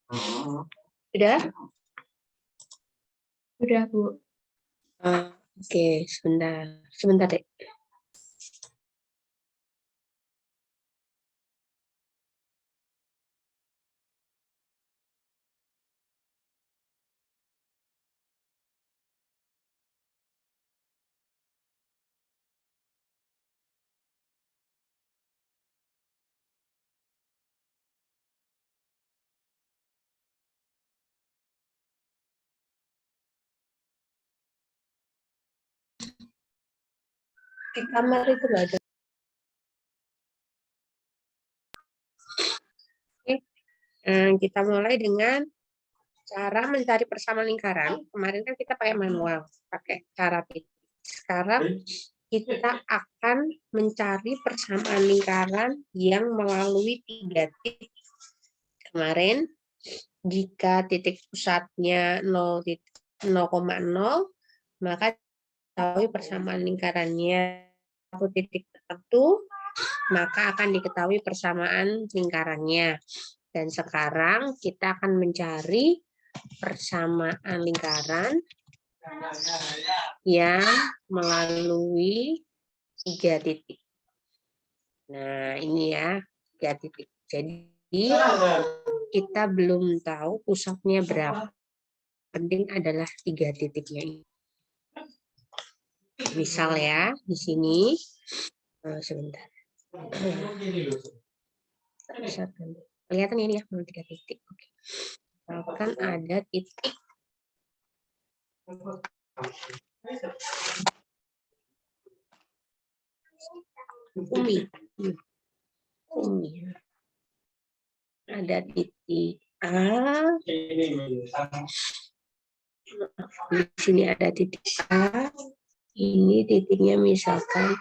Sudah? Sudah, Bu. Oke, sebentar. Sebentar, Dek. Di kamar itu nggak ada. Oke. Kita mulai dengan cara mencari persamaan lingkaran. Kemarin kan kita pakai manual, pakai cara titik. Sekarang kita akan mencari persamaan lingkaran yang melalui 3 titik. Kemarin, jika titik pusatnya 0,0, maka diketahui persamaan lingkarannya satu titik tertentu, maka akan diketahui persamaan lingkarannya. Dan sekarang kita akan mencari persamaan lingkaran yang melalui 3 titik. Nah, ini ya, 3 titik. Jadi, kita belum tahu pusatnya berapa. Penting adalah 3 titiknya ini. Misal ya, di sini, sebentar. Kelihatan ini ya, 3 titik. Oke. Akan ada titik Umi. Ada titik A. Di sini ada titik A. Ini titiknya misalkan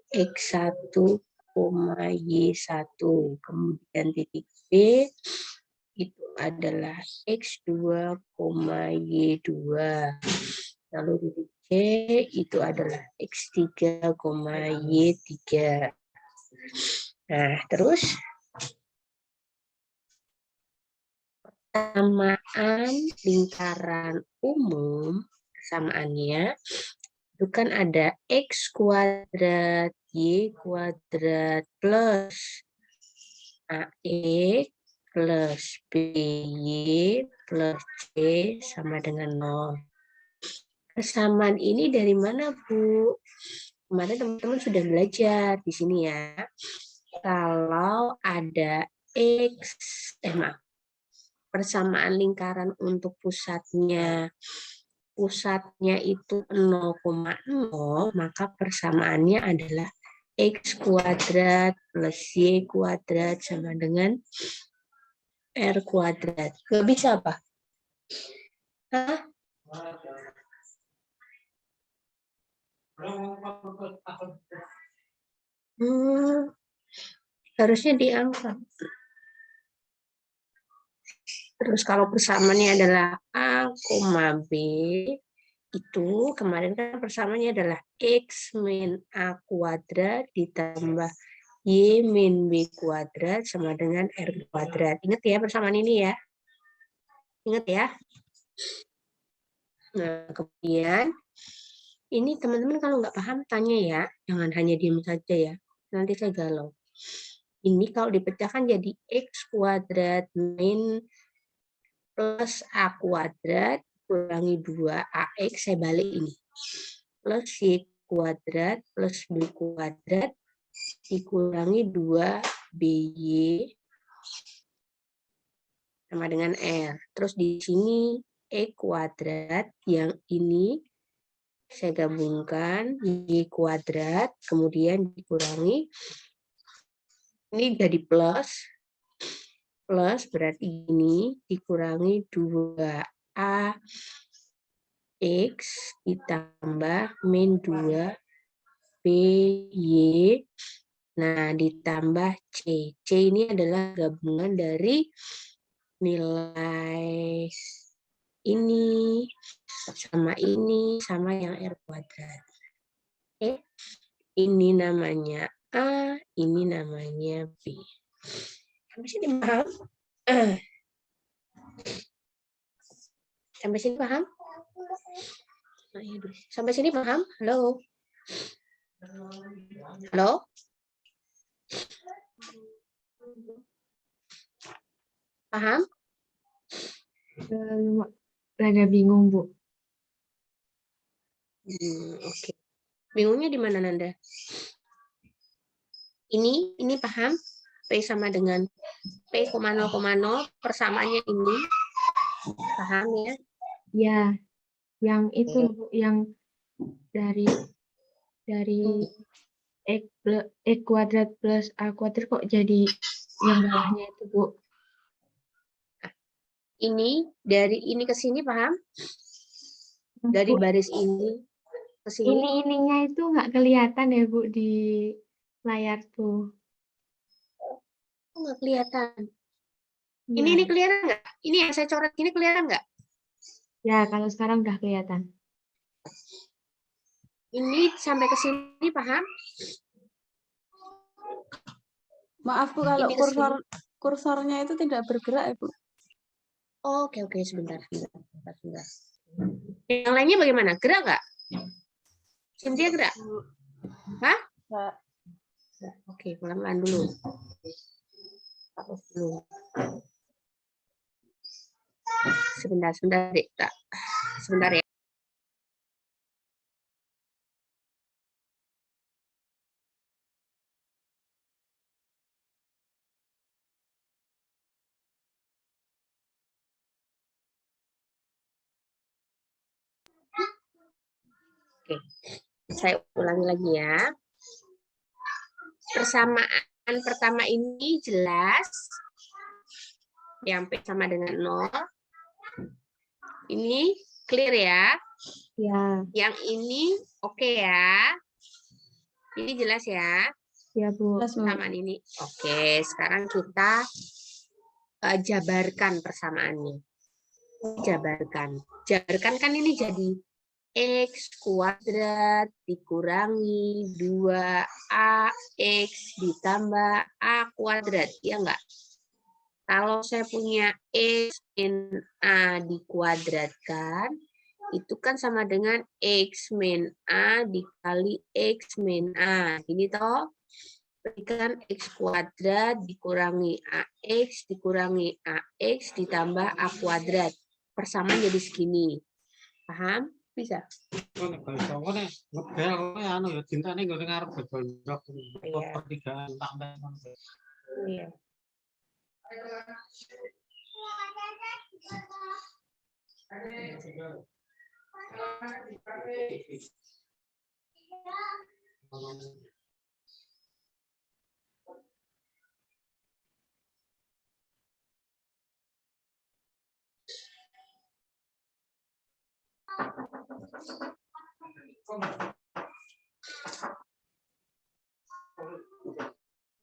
X1, Y1. Kemudian titik B itu adalah X2, Y2. Lalu titik C itu adalah X3, Y3. Nah, terus persamaan lingkaran umum, persamaannya itu kan ada X kuadrat, Y kuadrat plus AE plus BY plus C sama dengan 0. Persamaan ini dari mana, Bu? Kemarin teman-teman sudah belajar di sini ya. Kalau ada persamaan lingkaran untuk pusatnya itu 0,0, maka persamaannya adalah X kuadrat plus Y kuadrat sama dengan R kuadrat. Gak bisa apa? Hah? Harusnya diangkat. Terus kalau persamaannya adalah A, B, itu kemarin kan persamaannya adalah X min A kuadrat ditambah Y min B kuadrat sama dengan R kuadrat. Ingat ya persamaan ini ya. Ingat ya. Nah, kemudian ini teman-teman kalau nggak paham tanya ya. Jangan hanya diam saja ya. Nanti saya galau. Ini kalau dipecahkan jadi X kuadrat min plus A kuadrat kurangi 2AX, saya balik ini. Plus Y kuadrat plus B kuadrat dikurangi 2BY sama dengan R. Terus di sini E kuadrat, yang ini saya gabungkan, Y kuadrat, kemudian dikurangi, ini jadi plus berarti ini dikurangi 2A X ditambah min 2 BY, nah ditambah C. C ini adalah gabungan dari nilai ini sama yang R kuadrat. Oke. Ini namanya A, ini namanya B. Habis ini paham? Sampai sini paham? Sampai sini paham? Halo? Halo? Paham? Rada bingung, Bu. Oke. Bingungnya di mana, Nanda? Ini paham? P sama dengan P, 0,0, persamaannya ini. Paham ya? Ya, yang itu, Bu, yang dari E kuadrat plus A kuadrat kok jadi yang bawahnya itu, Bu. Ini dari ini ke sini paham? Dari Bu, baris ini ke sini. ininya itu nggak kelihatan ya, Bu, di layar tuh. Nggak kelihatan. Ya. Ini kelihatan nggak? Ini yang saya coret ini kelihatan nggak? Ya, kalau sekarang udah kelihatan. Ini sampai ke sini paham? Maaf Bu, kalau kursornya itu tidak bergerak ya Bu? Oke, sebentar. Yang lainnya bagaimana? Gerak nggak? Cynthia gerak? Hah? Enggak. Oke, pelan-pelan dulu. Hapus dulu. Sebentar, Dek. Sebentar ya. Oke, saya ulangi lagi ya. Persamaan pertama ini jelas. Yang P sama dengan 0. Ini clear ya? Ya. Yang ini oke ya? Ini jelas ya? Ya, Bu. Persamaan ini. Oke, sekarang kita jabarkan persamaannya. Jabarkan kan ini jadi X kuadrat dikurangi 2AX ditambah A kuadrat, ya enggak? Kalau saya punya X min A dikuadratkan, itu kan sama dengan X min A dikali X min A. Ini toh, berikan X kuadrat dikurangi AX dikurangi AX ditambah A kuadrat. Persamaan jadi segini. Paham? Bisa? Iya.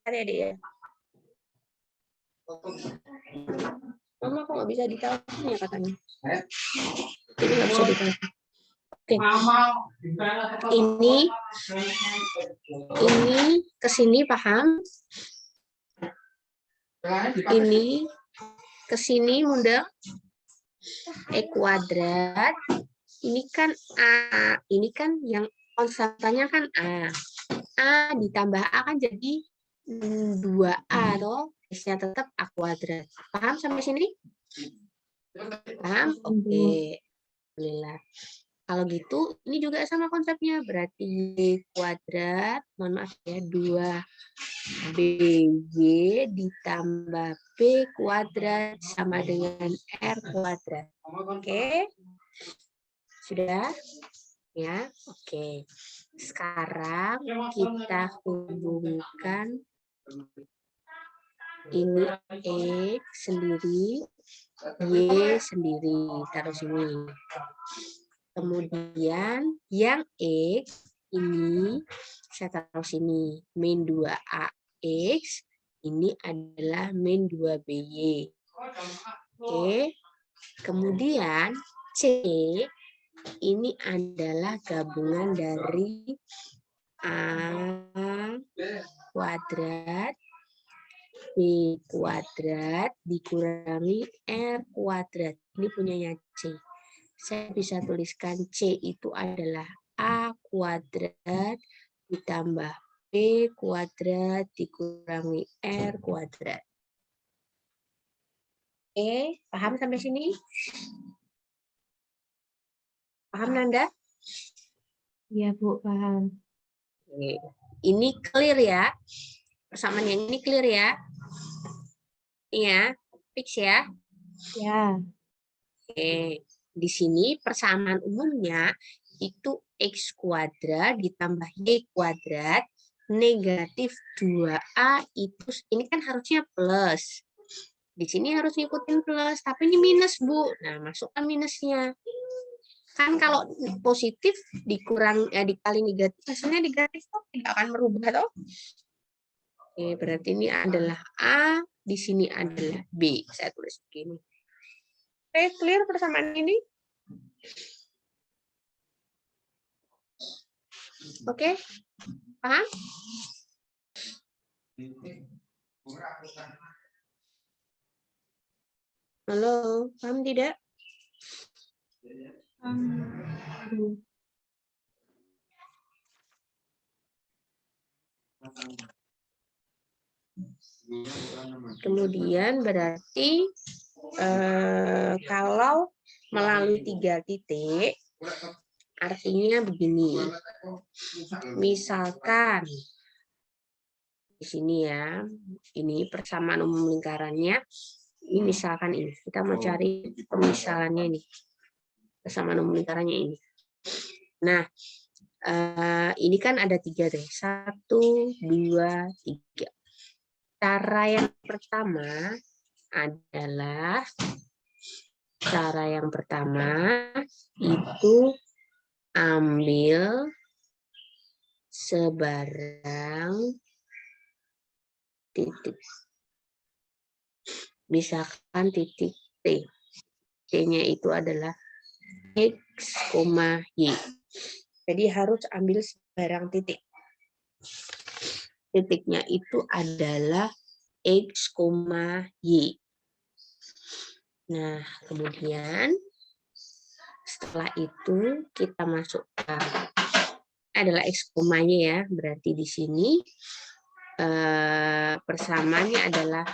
Ada ya? Mama kok nggak bisa ditelepon ya katanya? Ini nggak bisa ditelepon. Oke. Ini kesini paham? Ini kesini mudah. E kuadrat. Ini kan A. Ini kan yang konstantanya kan A. A ditambah A kan jadi 2A toh. S-nya tetap A kuadrat. Paham sampai sini? Paham? Oke. Alhamdulillah. Kalau gitu, ini juga sama konsepnya. Berarti kuadrat, mohon maaf ya, 2BY ditambah B kuadrat sama dengan R kuadrat. Oke? Sudah? Ya, oke. Sekarang kita hubungkan ini X sendiri, Y sendiri. Taruh sini. Kemudian yang X ini saya taruh sini. Min 2AX ini adalah min 2BY. Oke. Kemudian C ini adalah gabungan dari A kuadrat B kuadrat dikurangi R kuadrat. Ini punyanya C. Saya bisa tuliskan C itu adalah A kuadrat ditambah B kuadrat dikurangi R kuadrat. Oke, paham sampai sini? Paham, Nanda? Iya, Bu, paham. Oke. Ini clear ya. Persamaan yang ini clear ya. Iya, fix ya. Ya, Oke. Di sini persamaan umumnya itu X kuadrat ditambah Y kuadrat negatif 2A itu, ini kan harusnya plus. Di sini harus ngikutin plus, tapi ini minus, Bu. Nah, masukkan minusnya. Kan kalau positif dikali negatif, hasilnya negatif toh, tidak akan merubah toh. Oke, berarti ini adalah A, di sini adalah B. Saya tulis begini. Oke, clear persamaan ini? Oke, paham? Halo, paham tidak? Bu. Kemudian berarti kalau melalui 3 titik, artinya begini. Misalkan di sini ya, ini persamaan umum lingkarannya. Ini misalkan ini, kita mau cari pemisalannya ini, persamaan umum lingkarannya ini. Nah, ini kan ada 3 deh, 1, 2, 3. Cara yang pertama adalah itu ambil sebarang titik. Misalkan titik T. T-nya itu adalah X, Y. Jadi harus ambil sebarang titik. Titiknya itu adalah X, Y. Nah, kemudian setelah itu kita masukkan adalah X, Y ya. Berarti di sini persamaannya adalah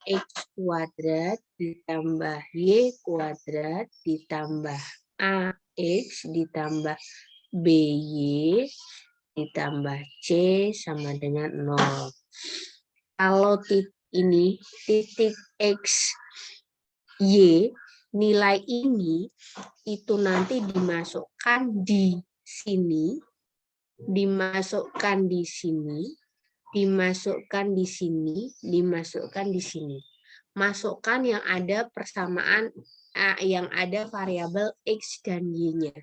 X kuadrat ditambah Y kuadrat ditambah AX ditambah BY ditambah C sama dengan 0. Kalau ini titik X, Y, nilai ini itu nanti dimasukkan di sini, dimasukkan di sini, dimasukkan di sini, dimasukkan di sini. Masukkan yang ada persamaan, yang ada variabel X dan Y-nya.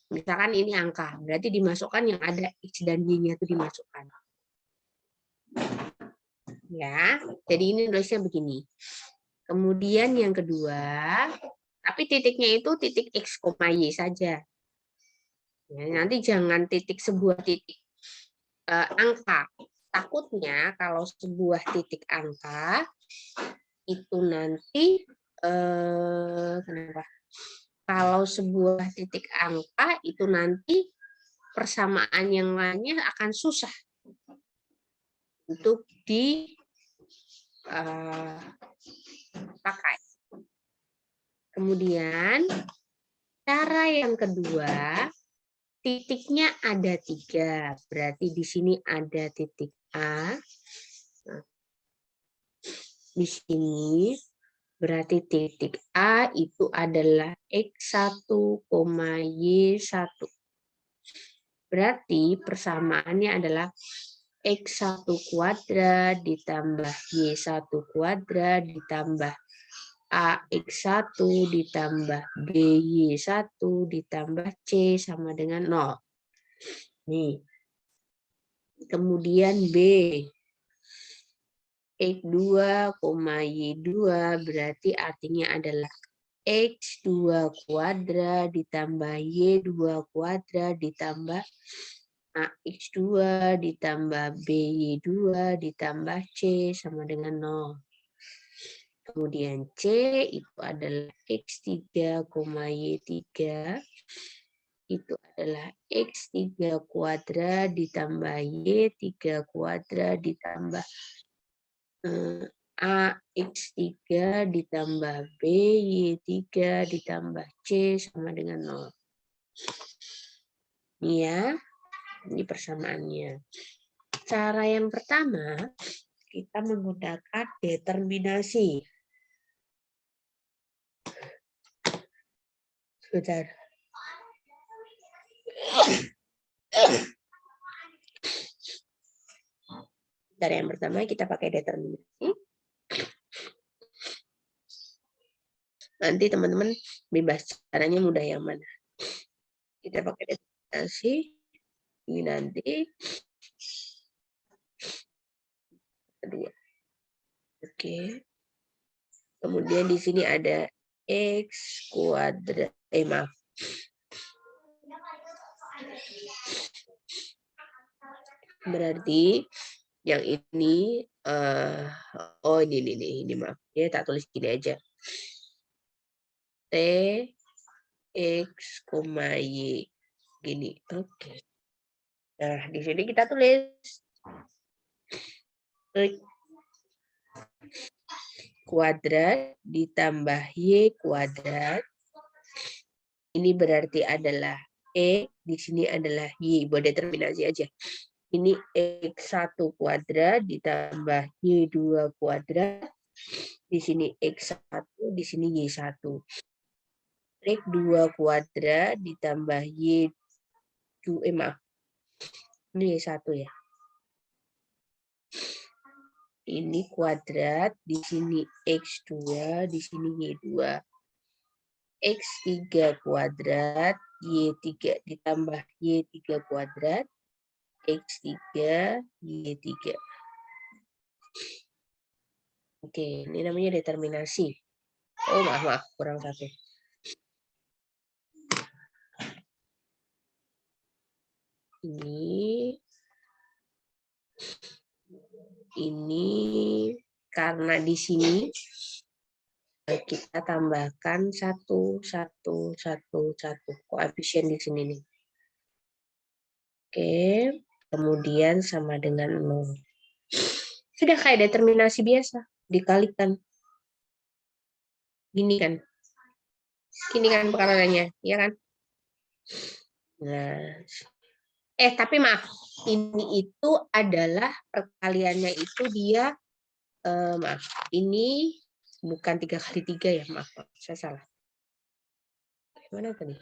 Misalkan ini angka, berarti dimasukkan yang ada X dan Y-nya itu dimasukkan. Ya, jadi ini nulisnya begini. Kemudian yang kedua, tapi titiknya itu titik X, Y saja. Ya, nanti jangan sebuah titik angka. Takutnya kalau sebuah titik angka itu nanti kenapa? Kalau sebuah titik angka itu nanti persamaan yang lainnya akan susah untuk dipakai. Kemudian cara yang kedua, titiknya ada 3, berarti di sini ada titik A. Nah, di sini berarti titik A itu adalah X1, Y1. Berarti persamaannya adalah X1 kuadrat ditambah Y1 kuadrat ditambah AX1 ditambah BY1 ditambah C sama dengan 0. Nih. Kemudian B. X2, Y2 berarti artinya adalah X2 kuadrat ditambah Y2 kuadrat ditambah AX2 ditambah BY2 ditambah C sama dengan 0. Kemudian C itu adalah X3, Y3. Itu adalah X3 kuadrat ditambah Y3 kuadrat ditambah A X3 ditambah B Y3 ditambah C sama dengan 0. Ini ya, ini persamaannya. Cara yang pertama, kita menggunakan determinasi. Sebentar. Cara yang pertama kita pakai determinasi. Nanti teman-teman bebas caranya mudah yang mana. Kita pakai determinasi. Ini nanti kedua. Oke. Kemudian di sini ada X kuadrat. Maaf. Berarti yang ini oh ini maaf. Ya tak tulis gini aja. T X, Y gini. Oke. Nah, di sini kita tulis kuadrat ditambah Y kuadrat. Ini berarti adalah E, di sini adalah Y. Buat determinasi aja. Ini X1 kuadrat ditambah Y2 kuadrat. Di sini X1, di sini Y1. X2 kuadrat ditambah Y2, maaf. Ini Y1 ya. Ini kuadrat, di sini X2, di sini Y2. X3 kuadrat, Y3 ditambah Y3 kuadrat. X3, Y3. Oke, ini namanya determinasi. Oh, maaf, kurang satu. Ini karena di sini kita tambahkan 1, 1, 1, 1 koefisien di sini nih. Oke, kemudian sama dengan 0. Sudah kayak determinasi biasa, dikalikan. Gini kan perkaranya, ya kan? Nah, tapi maaf, ini itu adalah perkaliannya itu dia, maaf, ini bukan 3 kali 3 ya, maaf, saya salah. Mana tadi?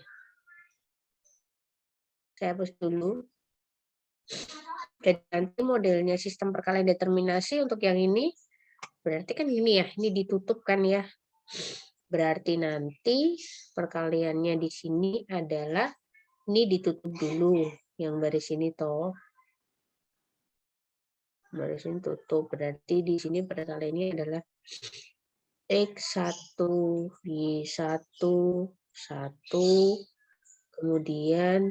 Saya hapus dulu. Jadi nanti modelnya sistem perkalian determinasi untuk yang ini, berarti kan ini ya, ini ditutup kan ya. Berarti nanti perkaliannya di sini adalah, ini ditutup dulu, yang baris ini toh. Baris ini tutup, berarti di sini perkaliannya adalah X1, Y1, 1, kemudian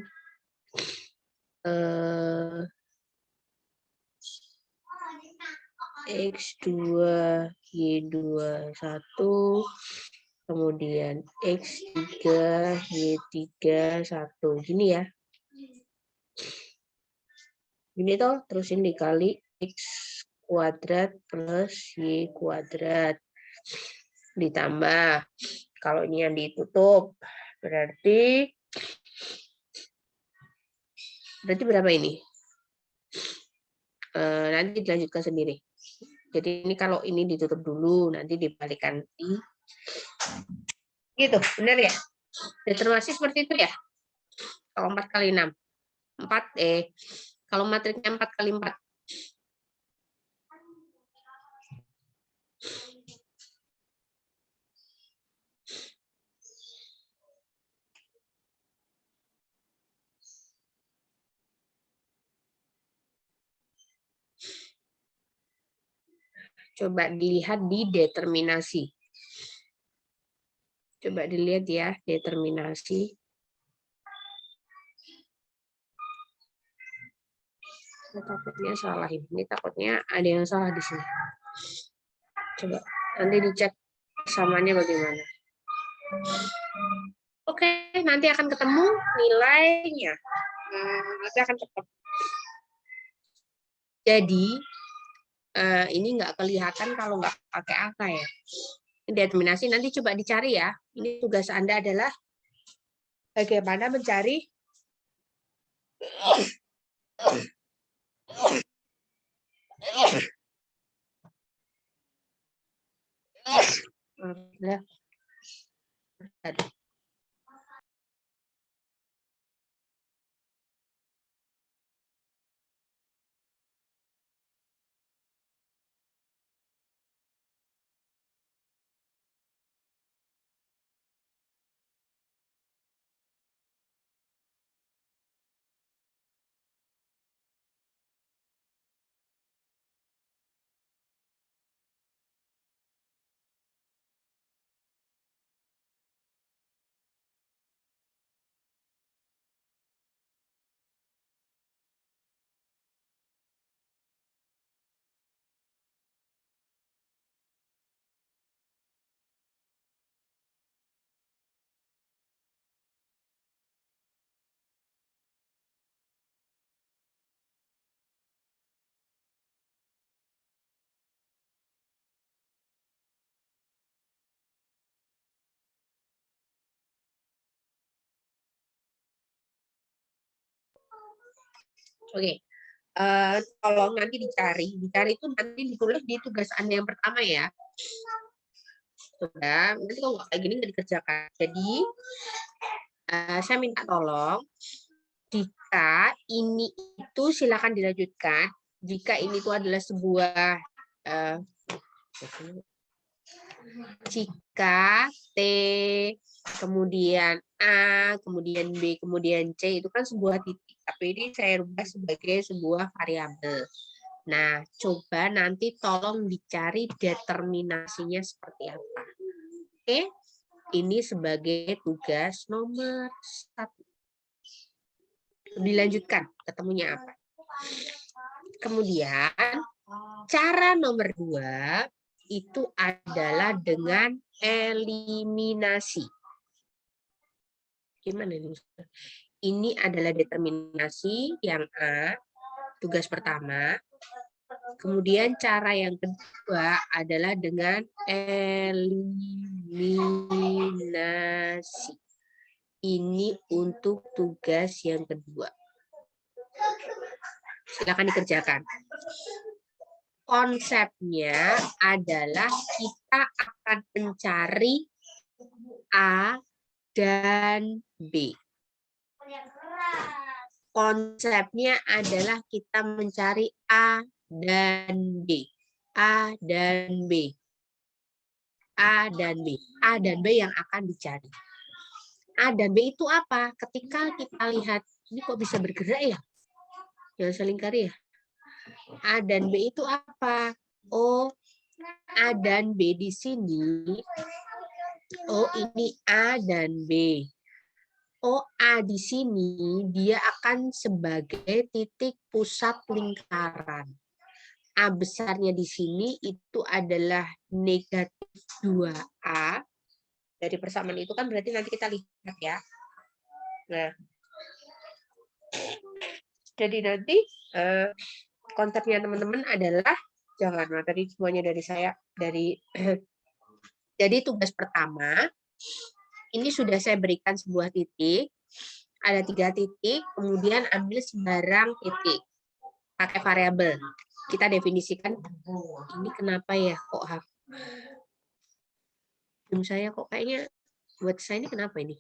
X2, Y2, 1, kemudian X3, Y3, 1. Gini ya. Gini toh, terus ini dikali X kuadrat plus Y kuadrat. Ditambah, kalau ini yang ditutup, berarti berapa ini? Nanti dilanjutkan sendiri. Jadi ini kalau ini ditutup dulu, nanti dibalikan di gitu, benar ya? Determinasi seperti itu ya? Kalau 4 kali 6. 4, kalau matriknya 4 kali 4. Coba dilihat di determinasi. Coba dilihat ya, determinasi. Takutnya salah ini, takutnya ada yang salah di sini. Coba nanti dicek Persamaannya bagaimana? Oke, nanti akan ketemu nilainya. Nanti akan ketemu. Jadi, ini nggak kelihatan kalau nggak pakai angka ya. Determinasi nanti coba dicari ya. Ini tugas Anda adalah bagaimana mencari Oke, tolong nanti dicari itu nanti ditulis di tugas Anda yang pertama ya. Sudah, nanti kalau nggak kayak gini nggak dikerjakan. Jadi, saya minta tolong, jika ini itu silakan dilanjutkan. Jika ini itu adalah sebuah, jika T, kemudian A, kemudian B, kemudian C, itu kan sebuah titik. Tapi ini saya rubah sebagai sebuah variabel. Nah, coba nanti tolong dicari determinasinya seperti apa. Oke, ini sebagai tugas nomor 1. Dilanjutkan, ketemunya apa. Kemudian, cara nomor 2 itu adalah dengan eliminasi. Gimana ini? Ini adalah determinasi yang A, tugas pertama. Kemudian cara yang kedua adalah dengan eliminasi. Ini untuk tugas yang kedua. Silakan dikerjakan. Konsepnya adalah kita akan mencari A dan B. Konsepnya adalah kita mencari A dan B. A dan B. A dan B. A dan B yang akan dicari. A dan B itu apa? Ketika kita lihat, ini kok bisa bergerak ya? Yang selingkari ya? A dan B itu apa? Oh, A dan B di sini. Oh, ini A dan B. Oh, A di sini dia akan sebagai titik pusat lingkaran. A besarnya di sini itu adalah negatif 2A. Dari persamaan itu kan berarti nanti kita lihat ya. Nah, jadi nanti konsepnya teman-teman adalah, jangan materi semuanya dari saya, jadi tugas pertama, ini sudah saya berikan sebuah titik, ada 3 titik, kemudian ambil sembarang titik, pakai variabel. Kita definisikan, ini kenapa ya kok saya kok kayaknya buat saya ini kenapa ini?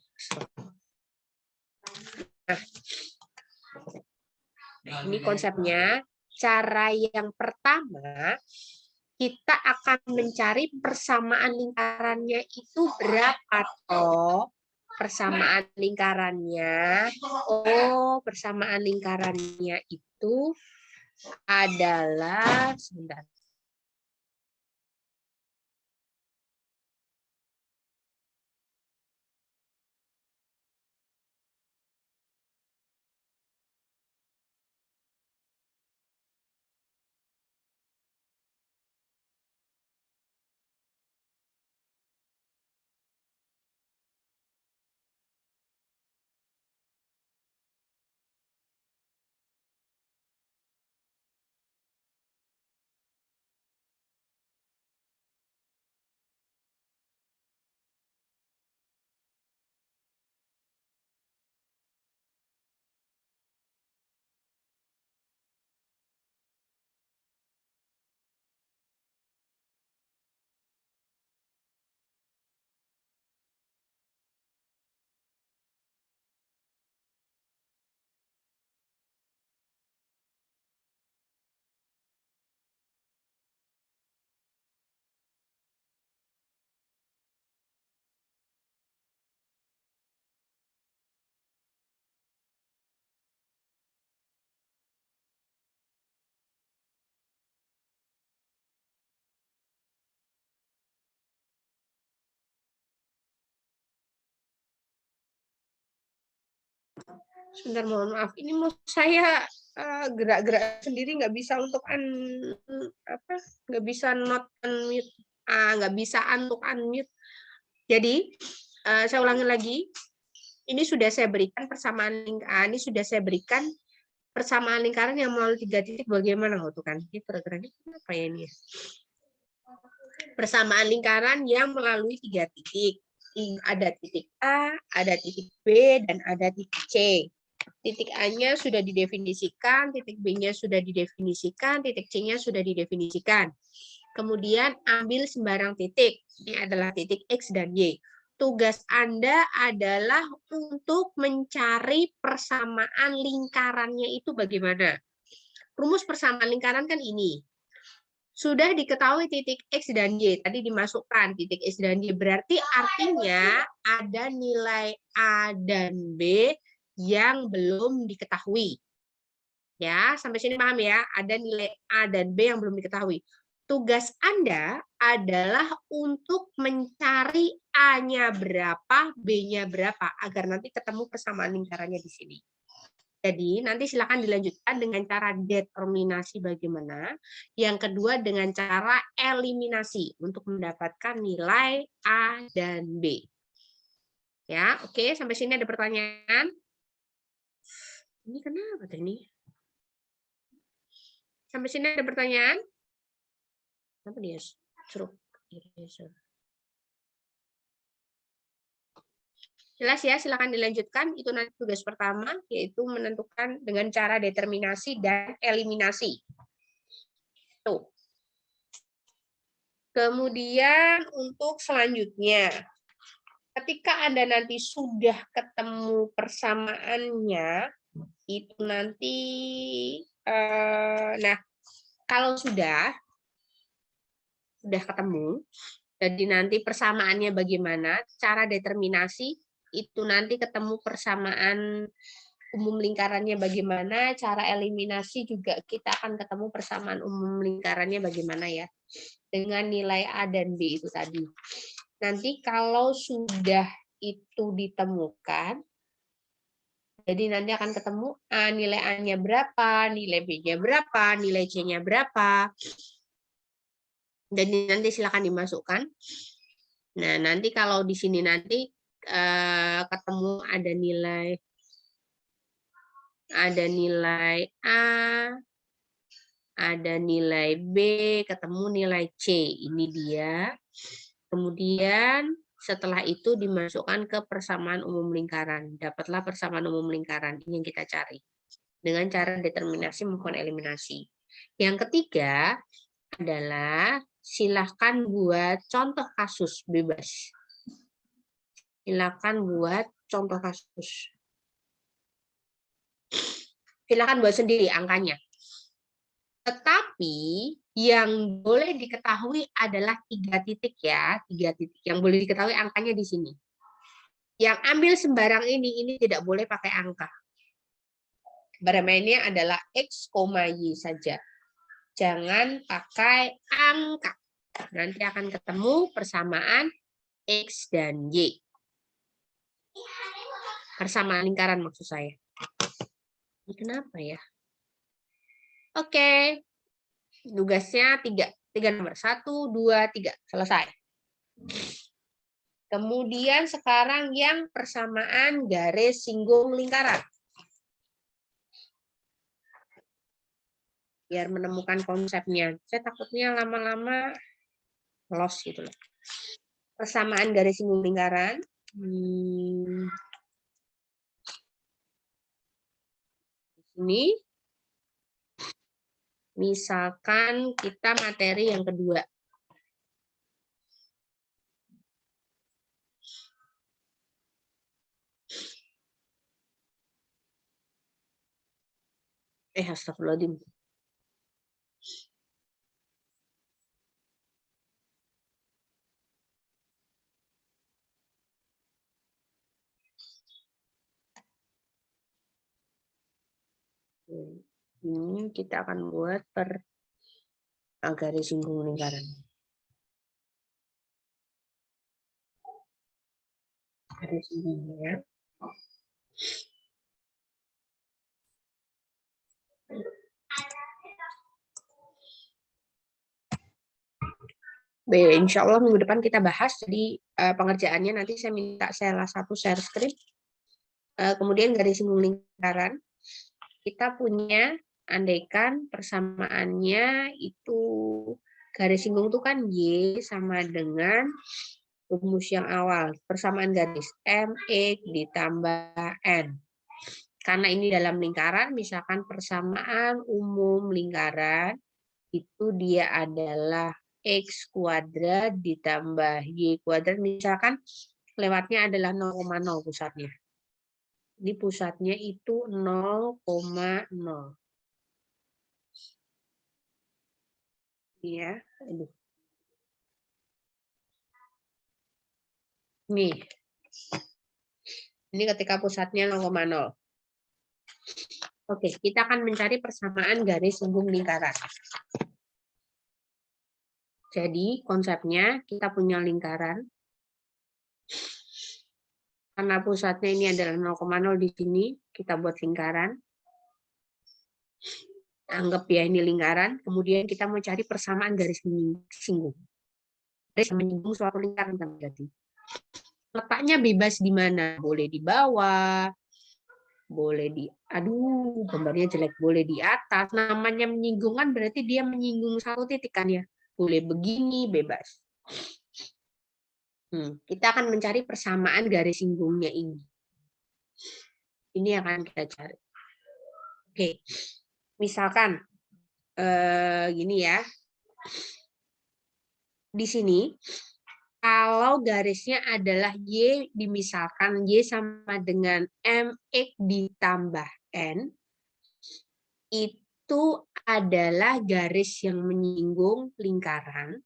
Nah, ini konsepnya. Cara yang pertama, kita akan mencari persamaan lingkarannya itu berapa toh? Persamaan lingkarannya. Oh, persamaan lingkarannya itu adalah, sebentar. Sebentar, mohon maaf. Ini mau saya gerak-gerak sendiri, nggak bisa untuk nggak bisa not unmute, nggak bisa untuk unmute. Jadi saya ulangi lagi. Ini sudah saya berikan persamaan ini sudah saya berikan persamaan lingkaran yang melalui 3 titik. Bagaimana tuh kan? Ini programnya kenapa ya ini? Persamaan lingkaran yang melalui 3 titik. Ada titik A, ada titik B, dan ada titik C. Titik A-nya sudah didefinisikan, titik B-nya sudah didefinisikan, titik C-nya sudah didefinisikan. Kemudian ambil sembarang titik. Ini adalah titik X dan Y. Tugas Anda adalah untuk mencari persamaan lingkarannya itu bagaimana. Rumus persamaan lingkaran kan ini. Sudah diketahui titik X dan Y, tadi dimasukkan titik X dan Y, berarti artinya ada nilai A dan B yang belum diketahui. Ya, sampai sini paham ya? Ada nilai A dan B yang belum diketahui. Tugas Anda adalah untuk mencari A-nya berapa, B-nya berapa, agar nanti ketemu persamaan lingkarannya di sini. Jadi nanti silakan dilanjutkan dengan cara determinasi bagaimana. Yang kedua dengan cara eliminasi untuk mendapatkan nilai A dan B. Ya, oke, sampai sini ada pertanyaan? Ini kenapa ini? Sampai sini ada pertanyaan? Apa dia? Suruh. Jelas ya, silakan dilanjutkan. Itu nanti tugas pertama, yaitu menentukan dengan cara determinasi dan eliminasi. Tuh. Kemudian untuk selanjutnya, ketika Anda nanti sudah ketemu persamaannya, itu nanti, nah, kalau sudah ketemu, jadi nanti persamaannya bagaimana, cara determinasi, itu nanti ketemu persamaan umum lingkarannya bagaimana, cara eliminasi juga kita akan ketemu persamaan umum lingkarannya bagaimana ya, dengan nilai A dan B itu tadi. Nanti kalau sudah itu ditemukan, jadi nanti akan ketemu nilai A-nya berapa, nilai B-nya berapa, nilai C-nya berapa. Jadi nanti silakan dimasukkan. Nah, nanti kalau di sini nanti ketemu ada nilai A, ada nilai B, ketemu nilai C. Ini dia. Kemudian setelah itu dimasukkan ke persamaan umum lingkaran. Dapatlah persamaan umum lingkaran. Ini yang kita cari. Dengan cara determinasi maupun eliminasi. Yang ketiga adalah silahkan buat contoh kasus bebas. Silakan buat contoh kasus. Silakan buat sendiri angkanya. Tetapi yang boleh diketahui adalah 3 titik ya, 3 titik. Yang boleh diketahui angkanya di sini. Yang ambil sembarang ini tidak boleh pakai angka. Bermainnya adalah X, Y saja. Jangan pakai angka. Nanti akan ketemu persamaan X dan Y. Persamaan lingkaran maksud saya. Ini kenapa ya? Oke. Tugasnya 3. 3 nomor 1, 2, 3. Selesai. Kemudian sekarang yang persamaan garis singgung lingkaran. Biar menemukan konsepnya. Saya takutnya lama-lama lost gitu loh. Persamaan garis singgung lingkaran. Ini misalkan kita materi yang kedua. Astagfirullahaladzim. Ini kita akan buat per garis singgung lingkaran. Garis singgung ya. Insya Allah minggu depan kita bahas. Jadi pengerjaannya nanti saya minta salah satu share screen. Kemudian garis singgung lingkaran. Kita punya, andaikan persamaannya itu garis singgung itu kan Y sama dengan rumus yang awal. Persamaan garis MX ditambah N. Karena ini dalam lingkaran, misalkan persamaan umum lingkaran, itu dia adalah X kuadrat ditambah Y kuadrat. Misalkan lewatnya adalah 0,0 pusatnya. Ini pusatnya itu 0,0. Ya, aduh. Nih. Ini ketika pusatnya 0,0. Oke, kita akan mencari persamaan garis singgung lingkaran. Jadi konsepnya kita punya lingkaran. Karena pusatnya ini adalah 0,0 di sini, kita buat lingkaran. Anggap ya ini lingkaran, kemudian kita mau cari persamaan garis singgung. Garis menyinggung suatu lingkaran berarti. Letaknya bebas di mana? Boleh di bawah, boleh di, aduh gambarnya jelek, boleh di atas. Namanya menyinggungkan berarti dia menyinggung satu titik kan ya. Boleh begini, bebas. Kita akan mencari persamaan garis singgungnya ini. Ini akan kita cari. Oke, misalkan gini ya. Di sini, kalau garisnya adalah Y, dimisalkan Y sama dengan MX ditambah N, itu adalah garis yang menyinggung lingkaran.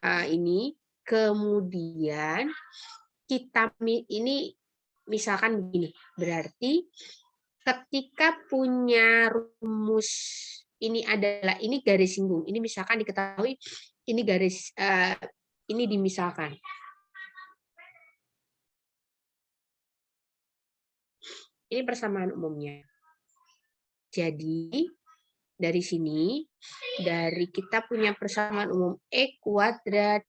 Ini kemudian kita ini misalkan begini, berarti ketika punya rumus ini adalah ini garis singgung, ini misalkan diketahui ini garis ini dimisalkan. Ini persamaan umumnya. Jadi dari sini, dari kita punya persamaan umum E kuadrat.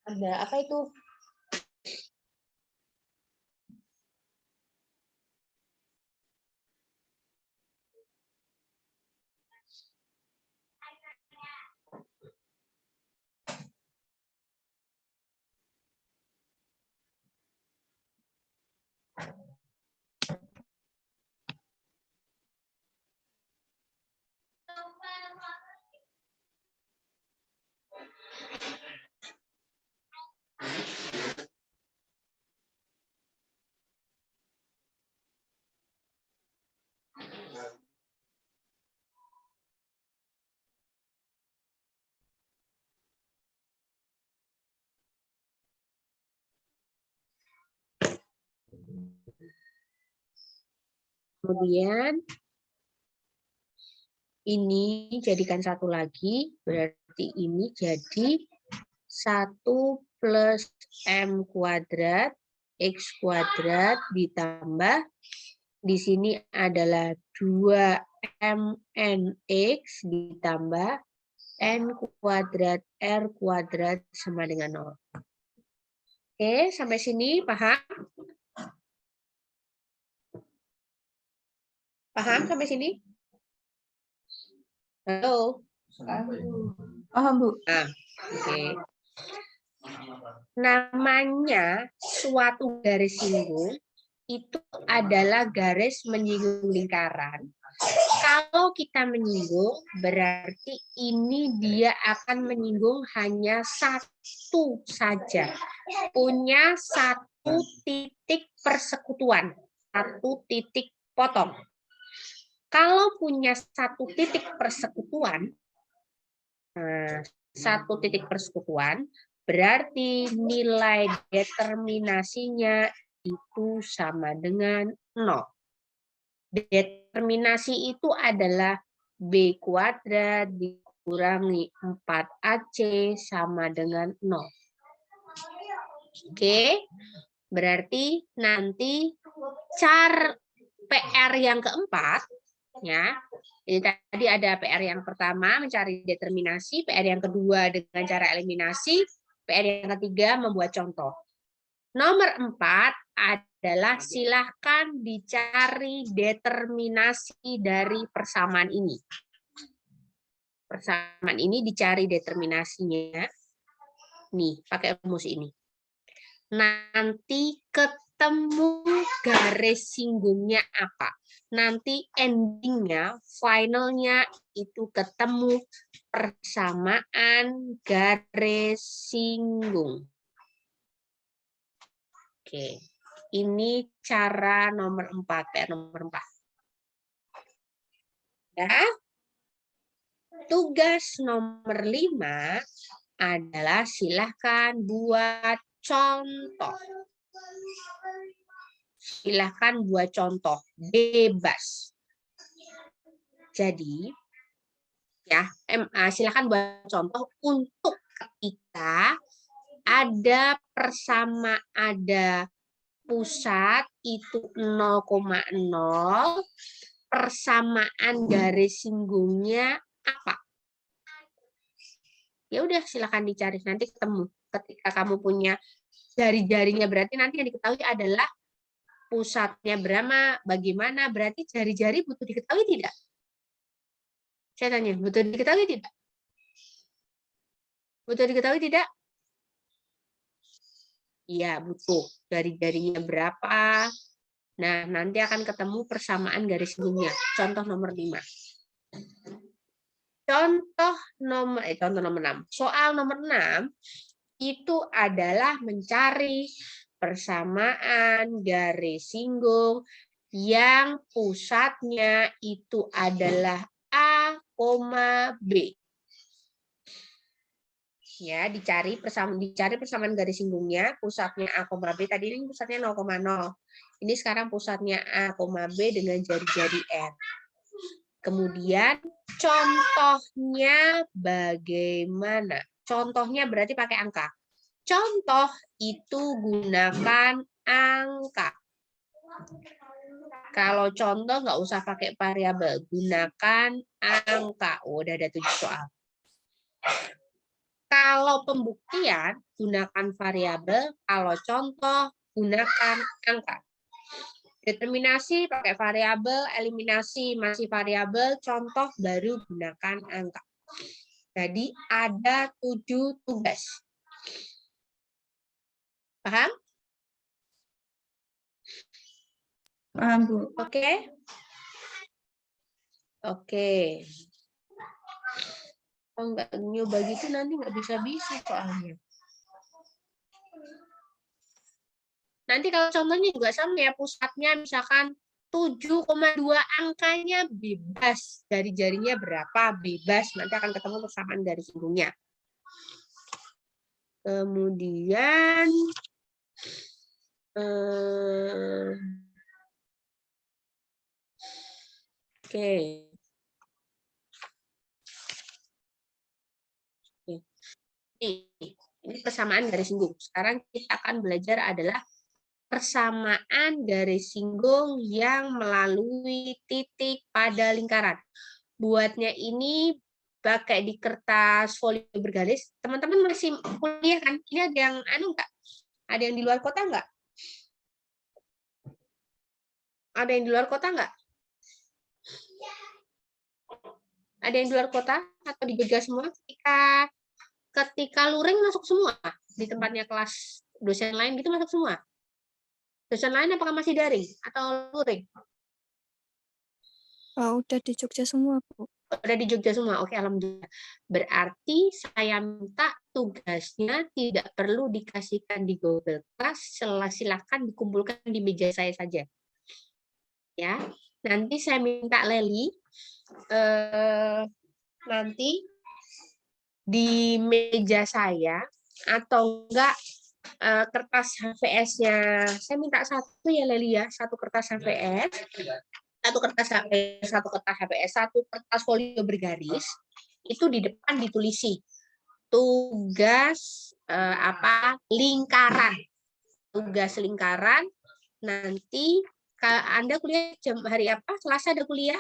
Ada apa itu? Kemudian ini jadikan satu lagi, berarti ini jadi 1 plus M kuadrat X kuadrat ditambah di sini adalah 2MNX ditambah N kuadrat R kuadrat sama dengan 0. Oke, sampai sini paham? Paham sampai sini? Halo? Paham, Bu. Nah, oke. Namanya suatu garis singgung itu adalah garis menyinggung lingkaran. Kalau kita menyinggung, berarti ini dia akan menyinggung hanya satu saja. Punya satu titik persekutuan, satu titik potong. Kalau punya satu titik persekutuan, berarti nilai determinasinya itu sama dengan 0. Determinasi itu adalah B kuadrat dikurangi 4AC sama dengan 0. Oke, berarti nanti PR yang keempat, ya. Jadi tadi ada PR yang pertama mencari determinasi, PR yang kedua dengan cara eliminasi, PR yang ketiga membuat contoh. Nomor 4 adalah silahkan dicari determinasi dari persamaan ini. Persamaan ini dicari determinasinya. Nih, pakai rumus ini. Nanti ketemu garis singgungnya apa? Nanti endingnya, finalnya itu ketemu persamaan garis singgung. Oke, ini cara nomor 4, PR nomor 4. Ya. Tugas nomor 5 adalah silahkan buat contoh. Silahkan buat contoh, bebas. Jadi, ya, silahkan buat contoh untuk ketika ada ada pusat itu 0,0, persamaan garis singgungnya apa? Ya udah, silakan dicari, nanti ketemu. Ketika kamu punya jari-jarinya, berarti nanti yang diketahui adalah pusatnya berapa, bagaimana, berarti jari-jari butuh diketahui tidak? Saya tanya, butuh diketahui tidak? Butuh diketahui tidak? Iya, butuh. Jari-jarinya berapa? Nah, nanti akan ketemu persamaan garis singgungnya. Contoh nomor 5. Contoh nomor 6. Soal nomor 6 itu adalah mencari persamaan garis singgung yang pusatnya itu adalah A, B. Ya, dicari persamaan garis singgungnya, pusatnya A, B. Tadi ini pusatnya 0,0. Ini sekarang pusatnya A, B dengan jari-jari R. Kemudian contohnya bagaimana? Contohnya berarti pakai angka. Contoh itu gunakan angka. Kalau contoh nggak usah pakai variabel, gunakan angka. Oh, udah ada 7 soal. Kalau pembuktian, gunakan variabel. Kalau contoh, gunakan angka. Determinasi pakai variabel, eliminasi masih variabel, contoh baru gunakan angka. Jadi ada 7 tugas. Paham? Paham, Bu. Oke? Oke. Kalau nggak nyoba gitu nanti nggak bisa-bisa soalnya. Nanti kalau contohnya juga sama ya, pusatnya misalkan 7,2 angkanya bebas. Jari-jarinya berapa? Bebas. Nanti akan ketemu persamaan garis singgungnya. Kemudian oke. Ini persamaan garis singgung. Sekarang kita akan belajar adalah persamaan garis singgung yang melalui titik pada lingkaran. Buatnya ini pakai di kertas folio bergaris. Teman-teman masih kuliah kan? Ini ada yang enggak? Ada yang di luar kota enggak? Ada yang di luar kota enggak? Ada yang di luar kota atau di Jogja semua? Ketika luring masuk semua di tempatnya kelas dosen lain gitu masuk semua. Dosen lain apakah masih daring atau luring? Oh, udah di Jogja semua, Bu. Udah di Jogja semua. Oke, alhamdulillah. Berarti saya minta tugasnya tidak perlu dikasihkan di Google Class, silakan dikumpulkan di meja saya saja. Ya. Nanti saya minta Leli nanti di meja saya atau enggak kertas HVS-nya. Saya minta satu ya Leli ya, satu kertas HVS. Satu kertas HVS, satu kertas folio bergaris, itu di depan ditulisi tugas lingkaran. tugas lingkaran. Nanti Anda kuliah jam hari apa? Selasa ada kuliah?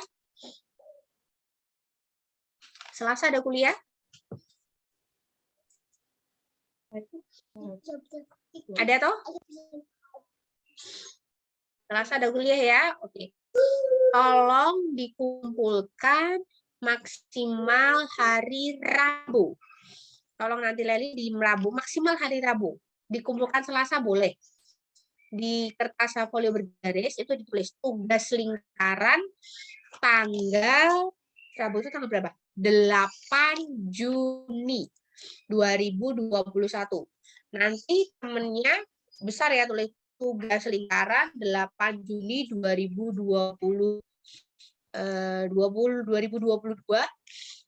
Selasa ada kuliah? Ada toh? Selasa ada kuliah ya? Oke. Tolong dikumpulkan maksimal hari Rabu. Tolong nanti Leli di Rabu, maksimal hari Rabu. Dikumpulkan Selasa boleh. Di kertas folio bergaris itu ditulis tugas lingkaran tanggal Rabu itu tanggal berapa? 8 Juni 2021. Nanti temennya besar ya, tulis tugas lingkaran 8 Juni 2022.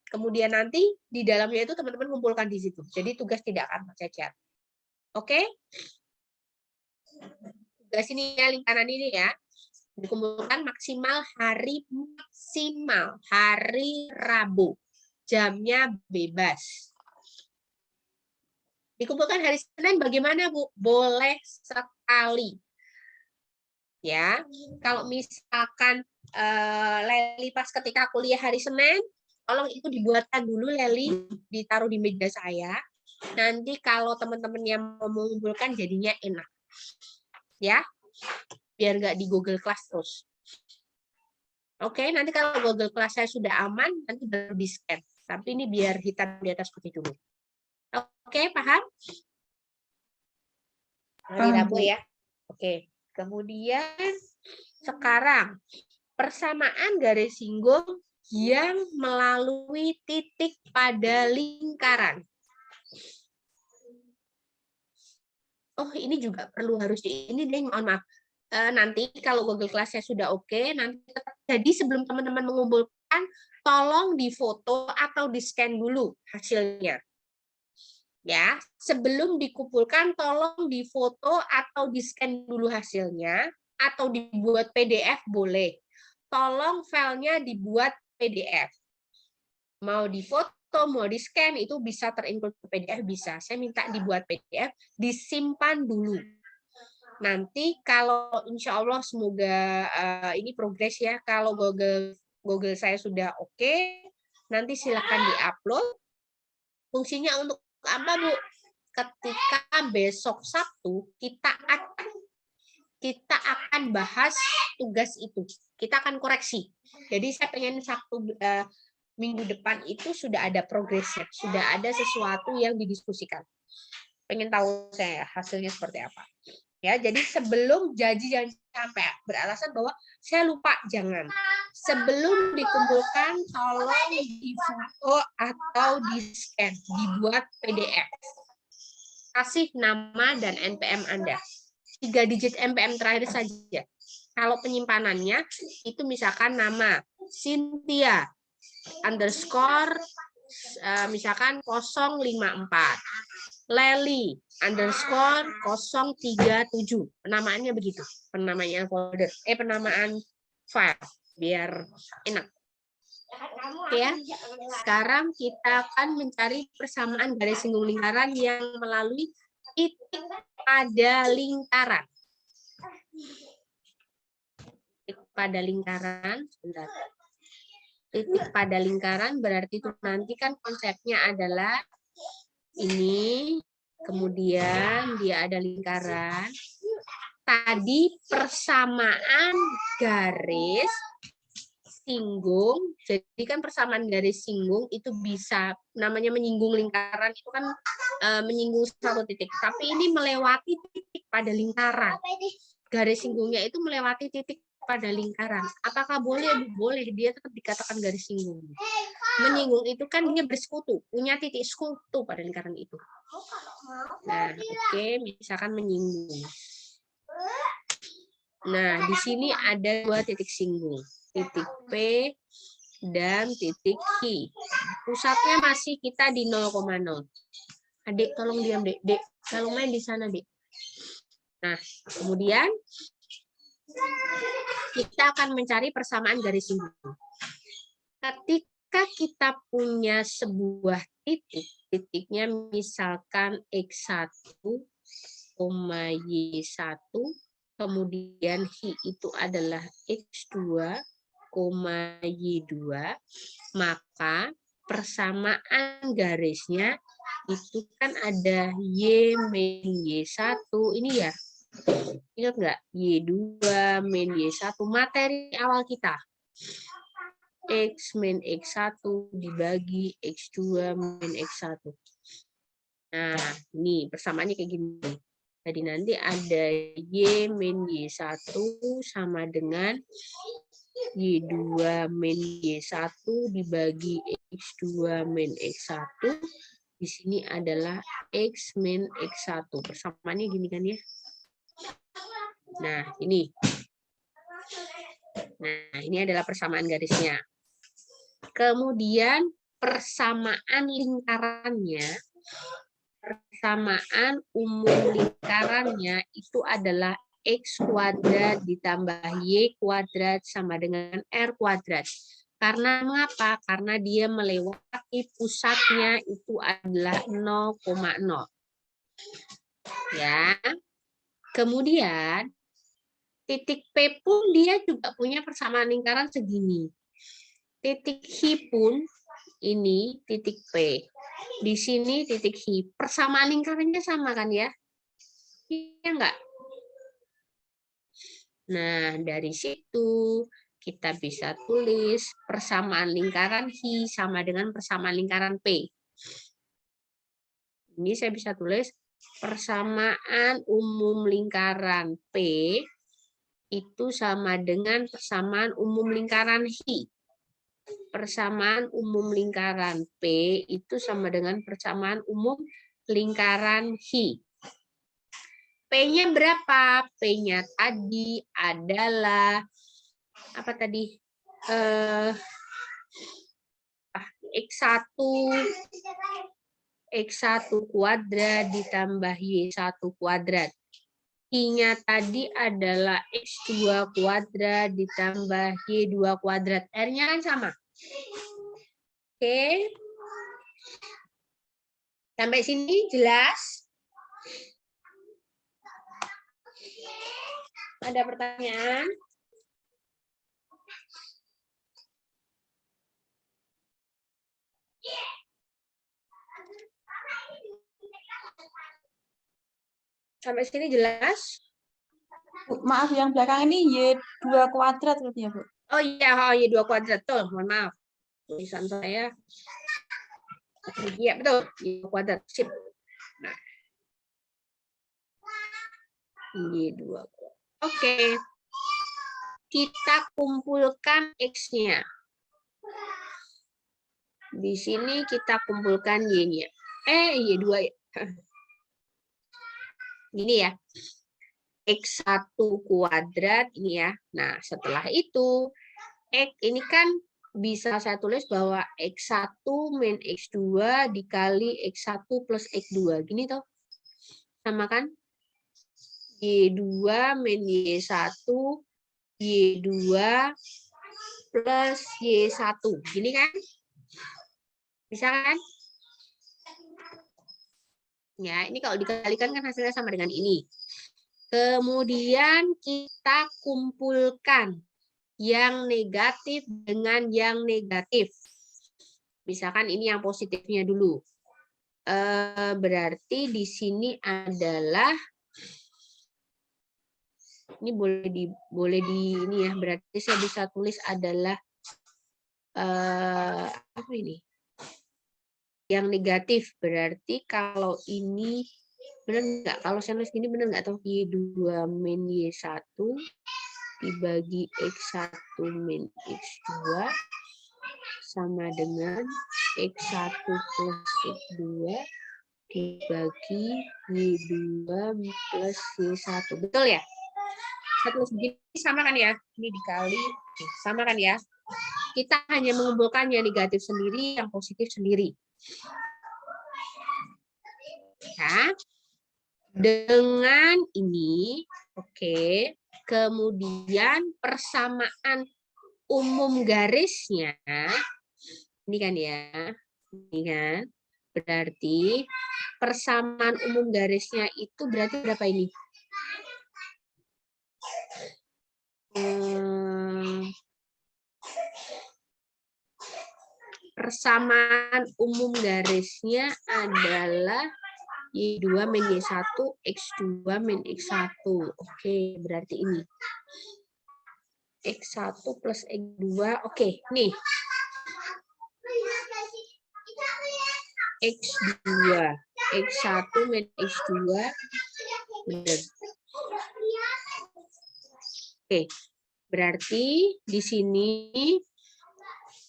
Kemudian nanti di dalamnya itu teman-teman kumpulkan di situ. Jadi tugas tidak akan tercecer. Oke? Tugas ini ya, lingkaran ini ya. Dikumpulkan maksimal hari Rabu. Jamnya bebas. Dikumpulkan hari Senin bagaimana, Bu? Boleh sekali. Ya, kalau misalkan Leli pas ketika kuliah hari Senin, tolong itu dibuatkan dulu Leli, ditaruh di meja saya. Nanti kalau teman-teman yang mau mengumpulkan jadinya enak. Ya, biar nggak di Google Class terus. Oke, nanti kalau Google Class saya sudah aman, nanti baru di-scan. Tapi ini biar hitam di atas putih dulu. Oke, paham? Hari Rabu ya. Oke, kemudian sekarang persamaan garis singgung yang melalui titik pada lingkaran. Oh, ini juga perlu harus ini deh, mohon maaf. Nanti kalau Google Class-nya sudah oke, nanti jadi sebelum teman-teman mengumpulkan, tolong difoto atau di-scan dulu hasilnya. Ya, sebelum dikumpulkan tolong difoto atau di-scan dulu hasilnya atau dibuat PDF boleh. Tolong filenya dibuat PDF. Mau difoto, mau di-scan itu bisa terinclude ke PDF bisa. Saya minta dibuat PDF, disimpan dulu. Nanti kalau insya Allah semoga ini progres ya. Kalau Google saya sudah oke, nanti silakan diupload. Fungsinya untuk apa, Bu? Ketika besok Sabtu kita akan bahas tugas itu. Kita akan koreksi. Jadi saya pengen Sabtu minggu depan itu sudah ada progresnya, sudah ada sesuatu yang didiskusikan. Pengen tahu saya hasilnya seperti apa. Ya, jadi sebelum jangan sampai beralasan bahwa saya lupa, jangan. Sebelum dikumpulkan tolong difoto atau di-scan, dibuat PDF. Kasih nama dan NPM Anda. 3 digit NPM terakhir saja. Kalau penyimpanannya itu misalkan nama Cynthia underscore misalkan 054. Leli underscore 037. Penamaannya begitu. Penamaan folder. Penamaan file. Biar enak. Oke ya. Sekarang kita akan mencari persamaan garis singgung lingkaran yang melalui titik pada lingkaran. Titik pada lingkaran. Sebentar. Titik pada lingkaran berarti itu nanti kan konsepnya adalah ini, kemudian dia ada lingkaran. Tadi persamaan garis singgung, jadi kan persamaan garis singgung itu bisa namanya menyinggung lingkaran, itu kan menyinggung satu titik. Tapi ini melewati titik pada lingkaran. Garis singgungnya itu melewati titik pada lingkaran. Apakah boleh? Boleh, dia tetap dikatakan garis singgung. Menyinggung itu kan dia bersekutu, punya titik sekutu pada lingkaran itu. Nah, oke, misalkan menyinggung. Nah, di sini ada 2 titik singgung, titik P dan titik Q. Pusatnya masih kita di 0,0. Adik, tolong diam, Dek. Dek, kalau main di sana, Dek. Nah, kemudian kita akan mencari persamaan garis singgung. Ketika kita punya sebuah titik, titiknya misalkan X1, Y1, kemudian Hi itu adalah X2, Y2, maka persamaan garisnya itu kan ada Y min Y1, ini ya. Ingat nggak? Y2 min Y1, materi awal kita. X min X1 dibagi X2 min X1. Nah, ini persamaannya kayak gini. Jadi nanti ada Y min Y1 sama dengan Y2 min Y1 dibagi X2 min X1. Di sini adalah X min X1. Persamaannya gini kan ya. Nah, ini. Nah, ini adalah persamaan garisnya. Kemudian persamaan lingkarannya, persamaan umum lingkarannya itu adalah X kuadrat ditambah Y kuadrat sama dengan R kuadrat. Karena mengapa? Karena dia melewati pusatnya itu adalah 0,0. Ya. Kemudian titik P pun dia juga punya persamaan lingkaran segini. Titik Hi pun ini titik P. Di sini titik Hi. Persamaan lingkarannya sama kan ya? Iya enggak? Nah, dari situ kita bisa tulis persamaan lingkaran Hi sama dengan persamaan lingkaran P. Ini saya bisa tulis persamaan umum lingkaran P itu sama dengan persamaan umum lingkaran Hi. Persamaan umum lingkaran P itu sama dengan persamaan umum lingkaran Hi. P-nya berapa? P-nya tadi adalah apa tadi? X1 kuadrat ditambah Y1 kuadrat. I-nya tadi adalah X2 kuadrat ditambah Y2 kuadrat. R-nya kan sama. Oke. Sampai sini jelas? Ada pertanyaan? Sampai sini jelas? Maaf, yang belakang ini Y2 kuadrat ya, Bu? Oh iya, Y2 kuadrat. Tuh, mohon maaf. Tulisan saya. Iya, betul. Y2 kuadrat. Sip. Nah. Y2 kuadrat. Oke. Kita kumpulkan X-nya. Di sini kita kumpulkan Y-nya. Y2 ya. Gini ya. X1 kuadrat ini ya. Nah, setelah itu X ini kan bisa saya tulis bahwa X1 min X2 dikali X1 plus X2. Gini toh. Sama kan? Y2 min Y1 Y2 plus Y1. Gini kan? Bisa kan? Ya, ini kalau dikalikan kan hasilnya sama dengan ini. Kemudian kita kumpulkan yang negatif dengan yang negatif. Misalkan ini yang positifnya dulu. Berarti di sini adalah ini boleh di ini ya. Berarti saya bisa tulis adalah apa ini? Yang negatif berarti kalau ini benar nggak? Kalau saya nulis gini benar nggak? Atau Y2 min Y1 dibagi X1 min X2 sama dengan X1 plus X2 dibagi Y2 plus Y1. Betul ya? Saya tulis begini sama kan ya? Ini dikali, sama kan ya? Kita hanya mengumpulkan yang negatif sendiri, yang positif sendiri. Ya. Dengan ini, oke. Kemudian persamaan umum garisnya, ini kan ya, ini kan. Berarti persamaan umum garisnya itu berarti berapa ini? Persamaan umum garisnya adalah Y2 min Y1, X2 min X1. Oke, berarti ini. X1 plus X2. Oke, nih. X2. X1 min X2. Benar. Oke, berarti di sini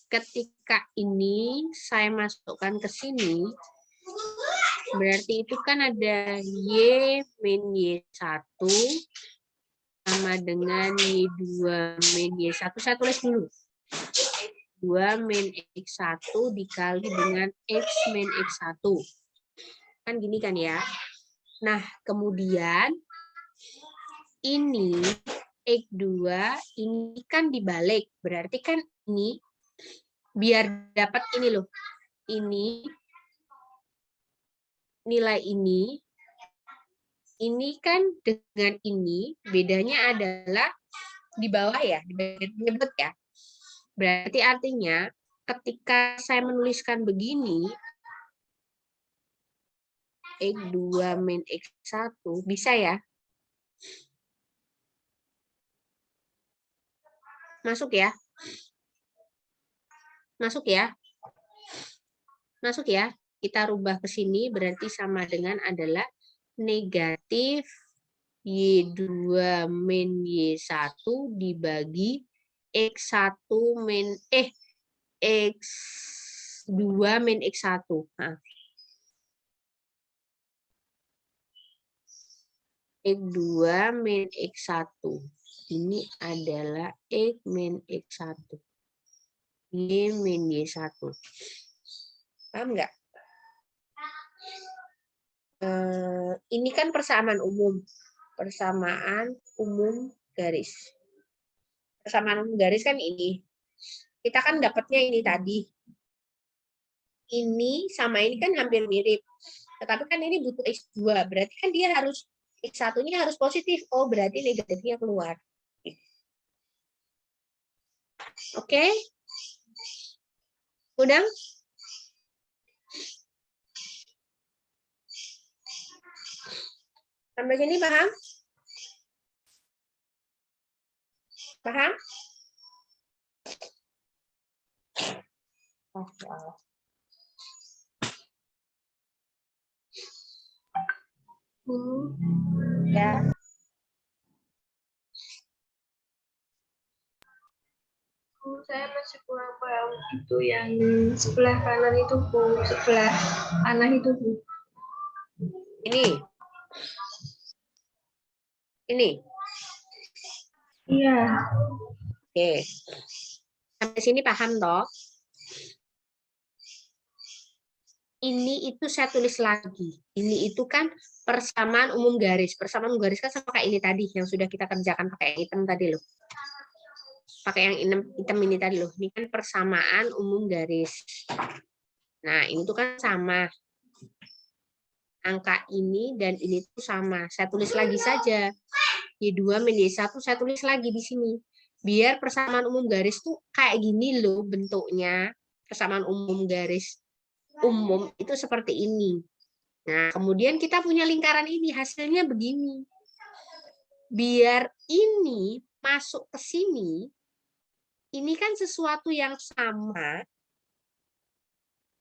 ketika ini saya masukkan ke sini, berarti itu kan ada Y min Y1 sama dengan Y2 min Y1. Saya tulis dulu. 2 min X1 dikali dengan X min X1. Kan gini kan ya. Nah, kemudian ini X2, ini kan dibalik. Berarti kan ini, biar dapat ini loh. Ini, nilai ini kan dengan ini, bedanya adalah di bawah ya, di bagian penyebut ya. Berarti artinya, ketika saya menuliskan begini, X2 min X1, bisa ya? Masuk ya? Masuk ya? Masuk ya? Kita rubah ke sini berarti sama dengan adalah negatif Y2 min Y1 dibagi X1 min X2 min X1. Nah. X2 min X1. Ini adalah X min X1. Y min Y1. Paham nggak? Ini kan persamaan umum. Persamaan umum garis. Persamaan umum garis kan ini. Kita kan dapatnya ini tadi. Ini sama ini kan hampir mirip. Tetapi kan ini butuh X2. Berarti kan dia harus, X1-nya harus positif. Oh, berarti negatifnya keluar. Oke? Udah? Sampai sini paham? Paham? Ya. Saya masih kurang paham itu yang sebelah kanan itu Bu, sebelah panah itu Bu. Ini. Ini. Iya. Oke. Sampai sini paham toh? Ini itu saya tulis lagi. Ini itu kan persamaan umum garis. Persamaan umum garis kan sama kayak ini tadi yang sudah kita kerjakan pakai hitam tadi loh. Pakai yang hitam ini tadi loh. Ini kan persamaan umum garis. Nah, ini tuh kan sama. Angka ini dan ini tuh sama. Saya tulis lagi saja. Y2 min Y1 saya tulis lagi di sini. Biar persamaan umum garis tuh kayak gini loh bentuknya. Persamaan umum garis umum itu seperti ini. Nah, kemudian kita punya lingkaran ini. Hasilnya begini. Biar ini masuk ke sini, ini kan sesuatu yang sama.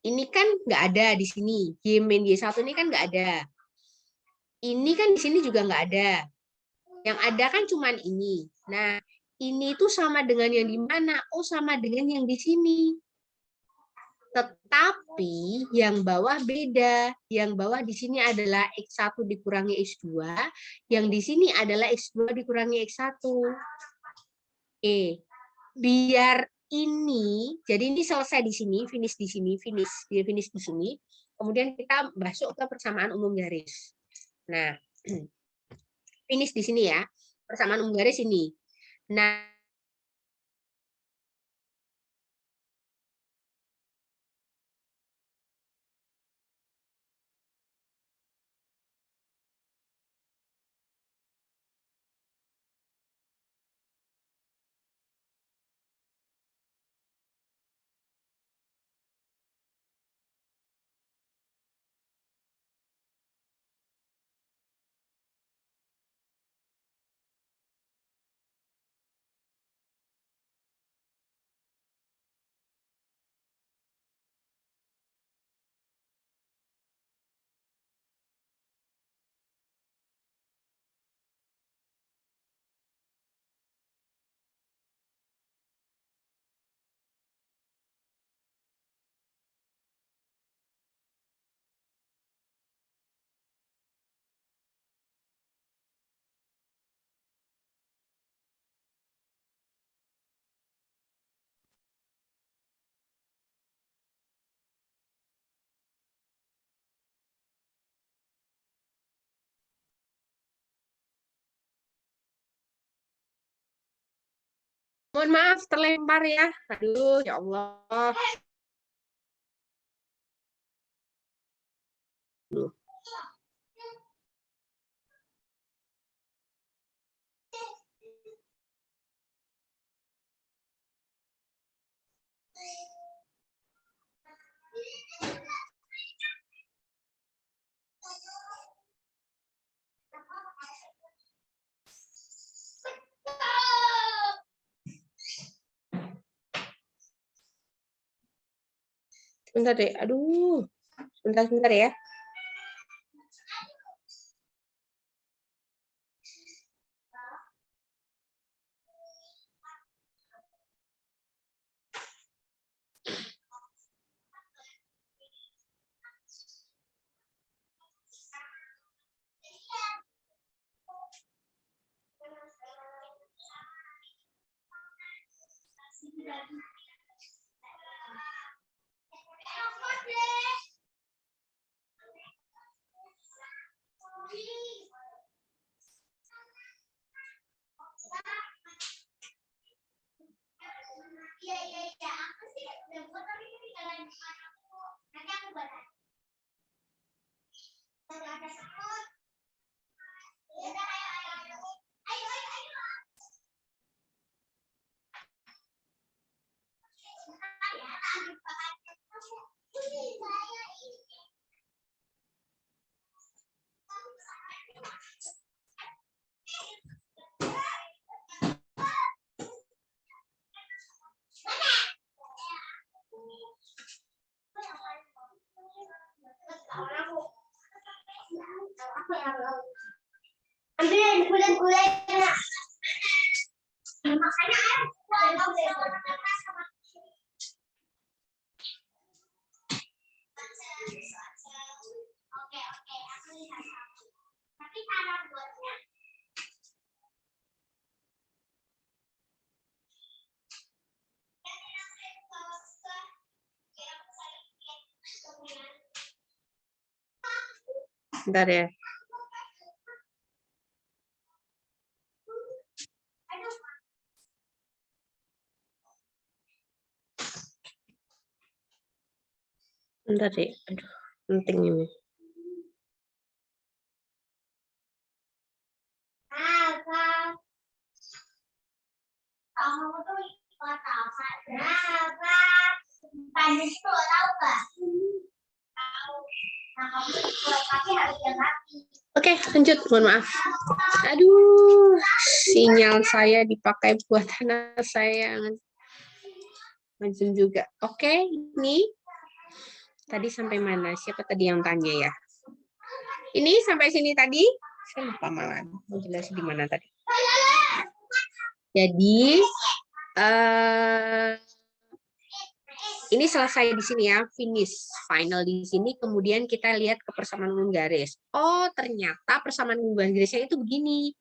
Ini kan nggak ada di sini. Y min Y1 ini kan nggak ada. Ini kan di sini juga nggak ada. Yang ada kan cuman ini. Nah, ini tuh sama dengan yang di mana? Oh, sama dengan yang di sini. Tetapi yang bawah beda. Yang bawah di sini adalah X1 dikurangi X2. Yang di sini adalah X2 dikurangi X1. Biar ini, jadi ini selesai di sini, finish di sini, finish di sini. Kemudian kita masuk ke persamaan umum garis. Nah, finish di sini ya. Persamaan umum garis ini. Nah, Mohon maaf terlempar ya. Aduh, ya Allah. Aduh. Sebentar deh. Aduh. Sebentar ya. Bentar ya. Bentar deh. Aduh, penting ini. Oke, lanjut. Mohon maaf. Aduh, sinyal saya dipakai buat anak saya. Lanjut juga. Oke, ini tadi sampai mana? Siapa tadi yang tanya ya? Ini sampai sini tadi? Saya lupa malah. Mau jelasin di mana tadi? Jadi, ini selesai di sini ya, finish, final di sini. Kemudian kita lihat ke persamaan umum garis. Oh, ternyata persamaan umum garisnya itu begini.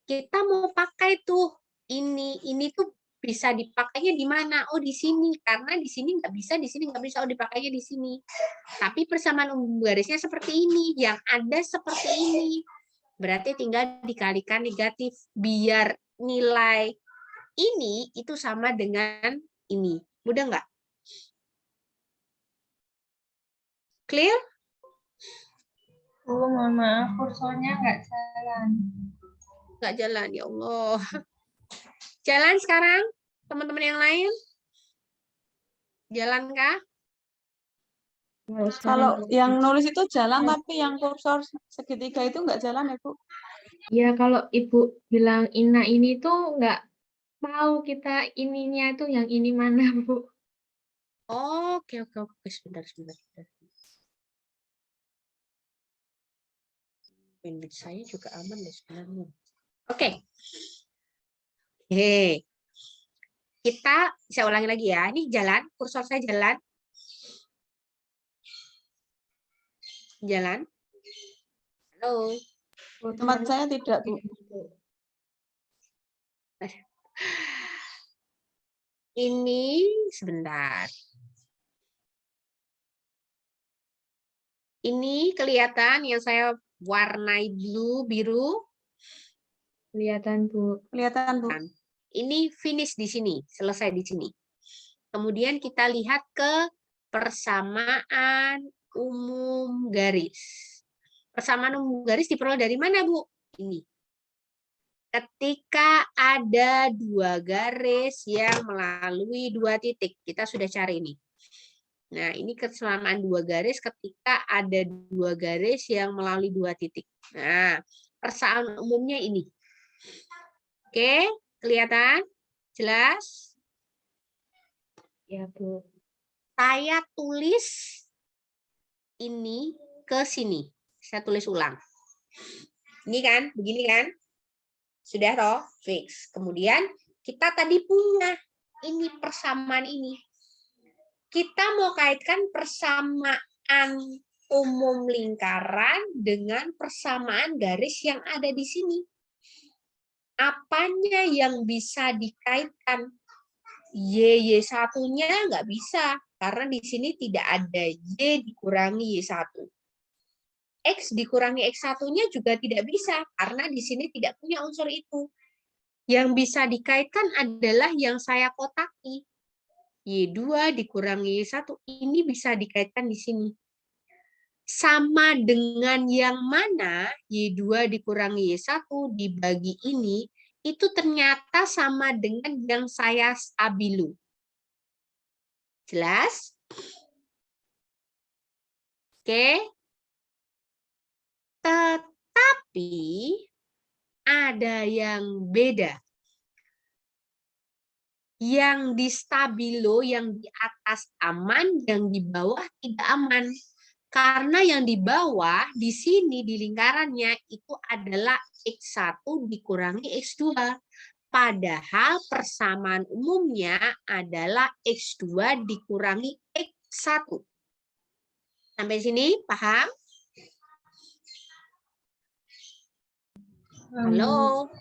Kita mau pakai tuh ini tuh bisa dipakainya di mana? Oh, di sini. Karena di sini nggak bisa, di sini nggak bisa. Oh, dipakainya di sini. Tapi persamaan umum garisnya seperti ini. Yang ada seperti ini. Berarti tinggal dikalikan negatif. Biar nilai ini itu sama dengan ini. Mudah nggak? Clear? Bu, mohon maaf, kursornya nggak jalan. Nggak jalan, ya Allah. Jalan sekarang? Teman-teman yang lain? Jalankah? Kalau yang nulis itu jalan, tapi yang kursor segitiga itu nggak jalan ya, Bu? Ya, kalau Ibu bilang Ina ini tuh nggak tahu kita ininya tuh yang ini mana, Bu. Oke. Sebentar. Bandwidth saya juga aman deh sebenarnya. Oke. Kita bisa ulangi lagi ya. Ini jalan, kursor saya jalan. Jalan. Halo. Tempat saya tidak, Bu. Ini sebentar. Ini kelihatan yang saya warnai dulu biru. Kelihatan, Bu. Kelihatan, Bu. Ini finish di sini, selesai di sini. Kemudian kita lihat ke persamaan umum garis. Persamaan umum garis diperoleh dari mana, Bu? Ini. Ketika ada dua garis yang melalui dua titik. Kita sudah cari ini. Nah, ini kesamaan dua garis ketika ada dua garis yang melalui dua titik. Nah, persamaan umumnya ini. Oke, kelihatan? Jelas? Ya, Bu. Saya tulis ini ke sini. Saya tulis ulang. Ini kan, begini kan? Sudah toh? Fix. Kemudian kita tadi punya ini persamaan ini. Kita mau kaitkan persamaan umum lingkaran dengan persamaan garis yang ada di sini. Apanya yang bisa dikaitkan? Y1-nya nggak bisa, karena di sini tidak ada Y dikurangi Y1. X dikurangi X1-nya juga tidak bisa, karena di sini tidak punya unsur itu. Yang bisa dikaitkan adalah yang saya kotaki. Y2 dikurangi Y1, ini bisa dikaitkan di sini. Sama dengan yang mana Y2 dikurangi Y1 dibagi ini, itu ternyata sama dengan yang saya stabilo. Jelas? Oke. Tetapi ada yang beda. Yang di stabilo, yang di atas aman, yang di bawah tidak aman. Karena yang di bawah, di sini, di lingkarannya, itu adalah X1 dikurangi X2. Padahal persamaan umumnya adalah X2 dikurangi X1. Sampai sini, paham? Halo?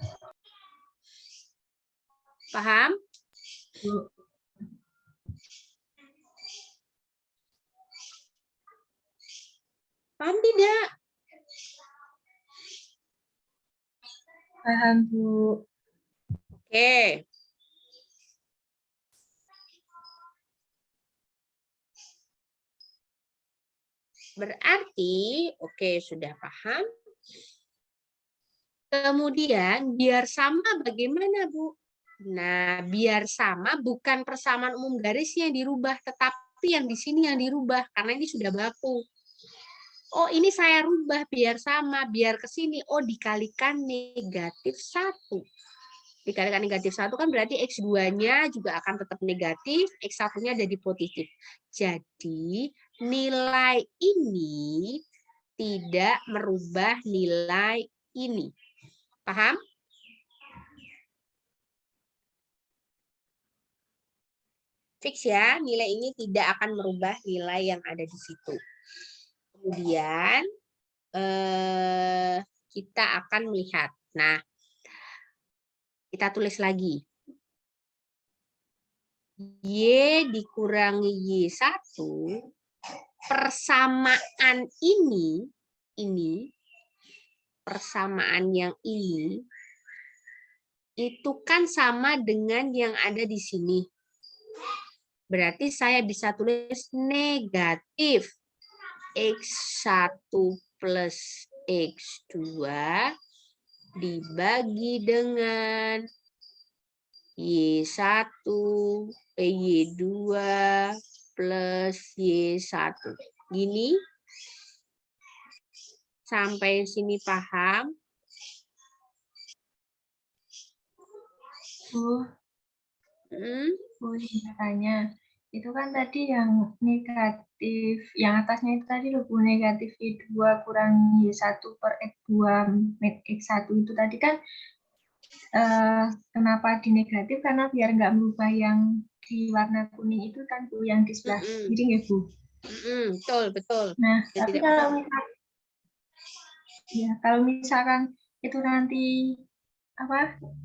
Paham? Paham tidak? Paham, Bu. Oke. Berarti, oke, sudah paham. Kemudian, biar sama bagaimana, Bu? Nah, biar sama bukan persamaan umum garisnya yang dirubah, tetapi yang di sini yang dirubah, karena ini sudah baku. Oh, ini saya rubah biar sama, biar ke sini. Oh, dikalikan -1. Dikalikan -1 kan berarti X2-nya juga akan tetap negatif, X1-nya jadi positif. Jadi, nilai ini tidak merubah nilai ini. Paham? Fix ya, nilai ini tidak akan merubah nilai yang ada di situ. Kemudian kita akan melihat. Nah, kita tulis lagi. Y dikurangi Y1, persamaan ini, persamaan yang ini, itu kan sama dengan yang ada di sini. Berarti saya bisa tulis negatif X1 plus X2 dibagi dengan Y2 plus Y1. Gini. Sampai sini paham? Bu, Bu, tanya. Itu kan tadi yang negatif, yang atasnya itu tadi loh, Bu, negatif Y2 kurang Y1 per X2 X1 itu tadi kan kenapa di negatif? Karena biar nggak merubah yang di warna kuning itu kan, Bu, yang di sebelah kiri ya, Bu? Betul. Nah, tapi kalau misalkan itu nanti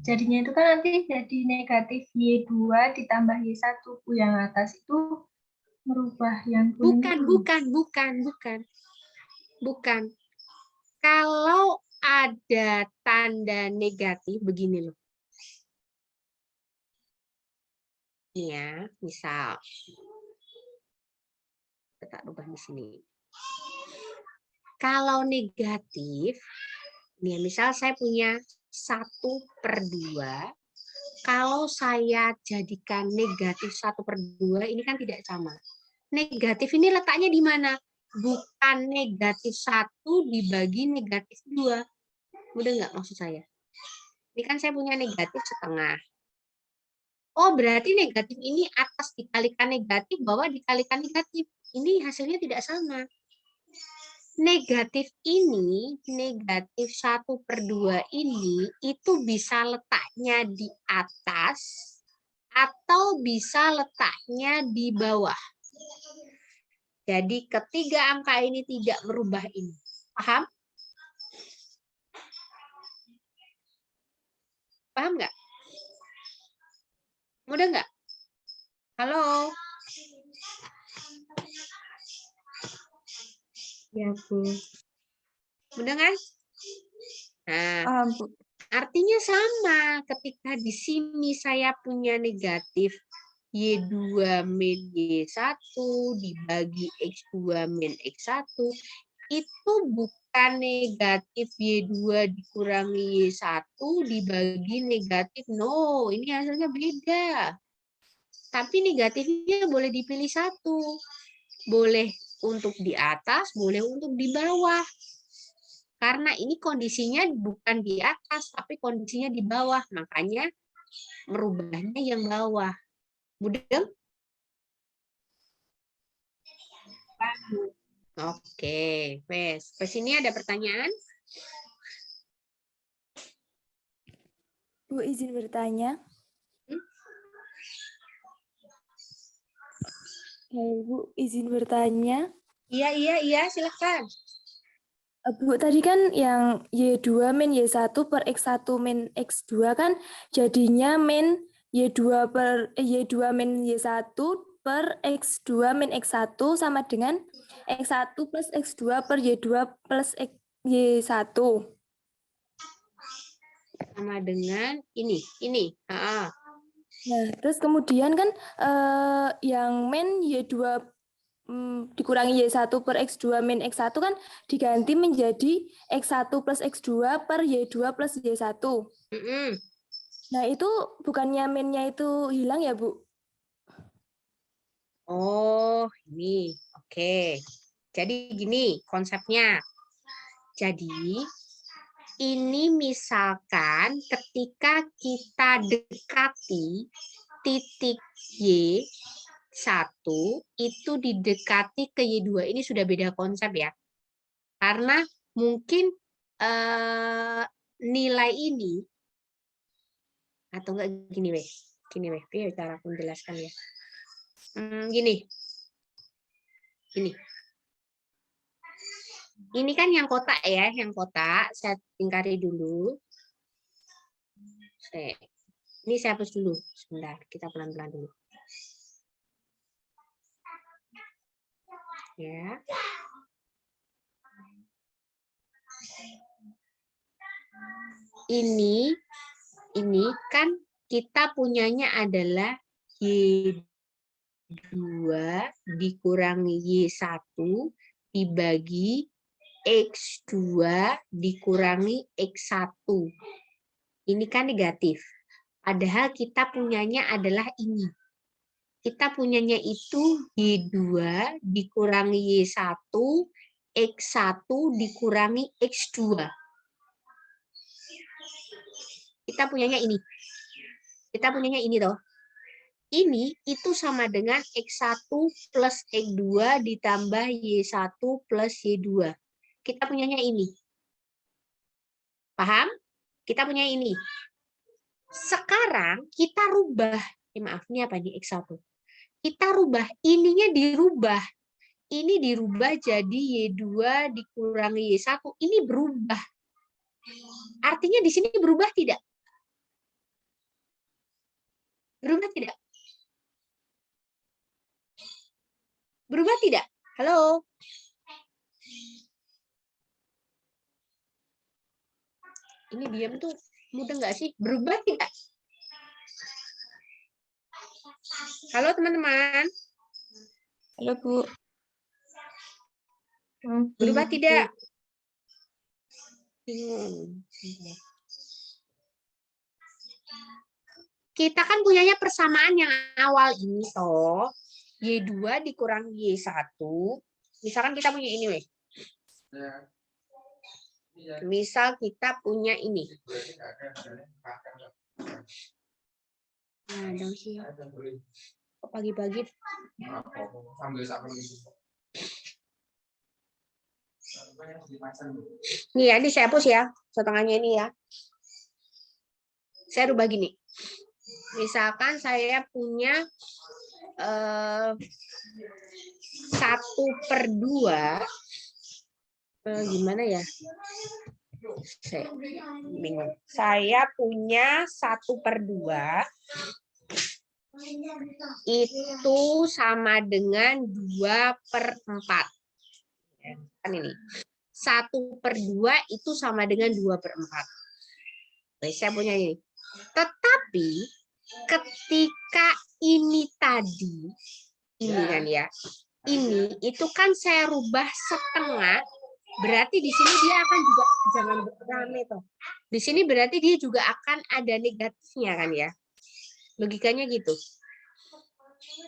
jadinya itu kan nanti jadi negatif Y2 ditambah Y1, Bu, yang atas itu merubah yang kuning. Bukan. Kalau ada tanda negatif begini loh. Ini ya, misal. Kita ubah di sini. Kalau negatif, nih, misal saya punya 1/2. Kalau saya jadikan negatif 1/2, ini kan tidak sama. Negatif ini letaknya di mana? Bukan negatif 1 dibagi negatif 2. Mudah nggak maksud saya? Ini kan saya punya negatif setengah. Oh, berarti negatif ini atas dikalikan negatif, bawah dikalikan negatif. Ini hasilnya tidak sama. Negatif ini, negatif 1/2 ini, itu bisa letaknya di atas atau bisa letaknya di bawah. Jadi ketiga angka ini tidak merubah ini. Paham? Paham nggak? Mudah nggak? Halo? Ya, Bu. Mudah kan? Nah, Bu. artinya sama. Ketika di sini saya punya negatif Y2 min Y1 dibagi X2 min X1, itu bukan negatif Y2 dikurangi Y1 dibagi negatif. No, ini hasilnya beda. Tapi negatifnya boleh dipilih satu. Boleh untuk di atas, boleh untuk di bawah. Karena ini kondisinya bukan di atas, tapi kondisinya di bawah. Makanya merubahnya yang bawah. Mudah? Oke, wes. Ke sini ada pertanyaan? Bu, izin bertanya. Bu, izin bertanya. Iya, silakan. Bu, tadi kan yang Y2 min Y1 per X1 min X2 kan jadinya min Y2 min Y1 per X2 min X1 sama dengan X1 plus X2 per Y2 plus Y1. Sama dengan ini. Nah, terus kemudian kan yang min Y2 dikurangi Y1 per X2 min X1 kan diganti menjadi X1 plus X2 per Y2 plus Y1. Nah, itu bukannya minnya itu hilang ya, Bu? Oh, ini. Oke. Jadi gini konsepnya. Jadi ini misalkan ketika kita dekati titik Y1 itu didekati ke Y2. Ini sudah beda konsep ya. Karena mungkin nilai ini atau enggak gini weh. Biar cara aku menjelaskan ya. Gini. Ini kan yang kotak ya, yang kotak. Saya tingkari dulu. Ini saya hapus dulu. Sebentar, kita pelan-pelan dulu. Ya. Ini kan kita punyanya adalah Y2 dikurangi Y1 dibagi X2 dikurangi X1. Ini kan negatif. Padahal kita punyanya adalah ini. Kita punyanya itu Y2 dikurangi Y1, X1 dikurangi X2. Kita punyanya ini. Toh. Ini itu sama dengan X1 plus X2 ditambah Y1 plus Y2. Kita punyanya ini. Paham? Kita punya ini. Sekarang kita rubah. Maaf, ini apa nih X1? Kita rubah. Ininya dirubah. Ini dirubah jadi Y2 dikurangi Y1. Ini berubah. Artinya di sini berubah tidak? Berubah tidak? Berubah tidak? Halo? Ini diam tuh mudah nggak sih? Berubah tidak? Halo teman-teman. Halo Bu. Berubah tidak? Bingung. Kita kan punyanya persamaan yang awal ini toh. Y2 dikurangi Y1. Misalkan kita punya ini, weh. Misal kita punya ini. Nah, dong sih. Kok pagi-pagi? Nih ya, ini saya hapus ya. Setengahnya ini ya. Saya rubah gini. Misalkan saya punya 1/2. Gimana ya? Saya bingung. Saya punya 1/2 itu sama dengan 2/4. Kan ini. 1/2 itu sama dengan 2/4. Baik, saya punya ini. Tetapi ketika ini tadi, ini kan ya, ini itu kan saya rubah setengah, berarti di sini dia akan juga, jangan rame toh. Di sini berarti dia juga akan ada negatifnya kan ya. Logikanya gitu.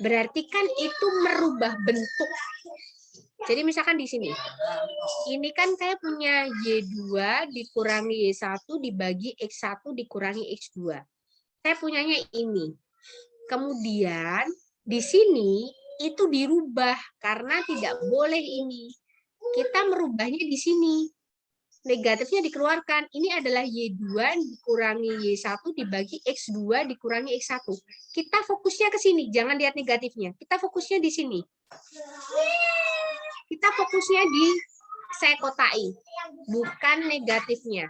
Berarti kan itu merubah bentuk. Jadi misalkan di sini, ini kan saya punya Y2 dikurangi Y1 dibagi X1 dikurangi X2. Saya punyanya ini. Kemudian di sini itu dirubah karena tidak boleh ini. Kita merubahnya di sini. Negatifnya dikeluarkan. Ini adalah Y2 dikurangi Y1 dibagi X2 dikurangi X1. Kita fokusnya ke sini, jangan lihat negatifnya. Kita fokusnya di sini. Kita fokusnya di saya kotai, bukan negatifnya.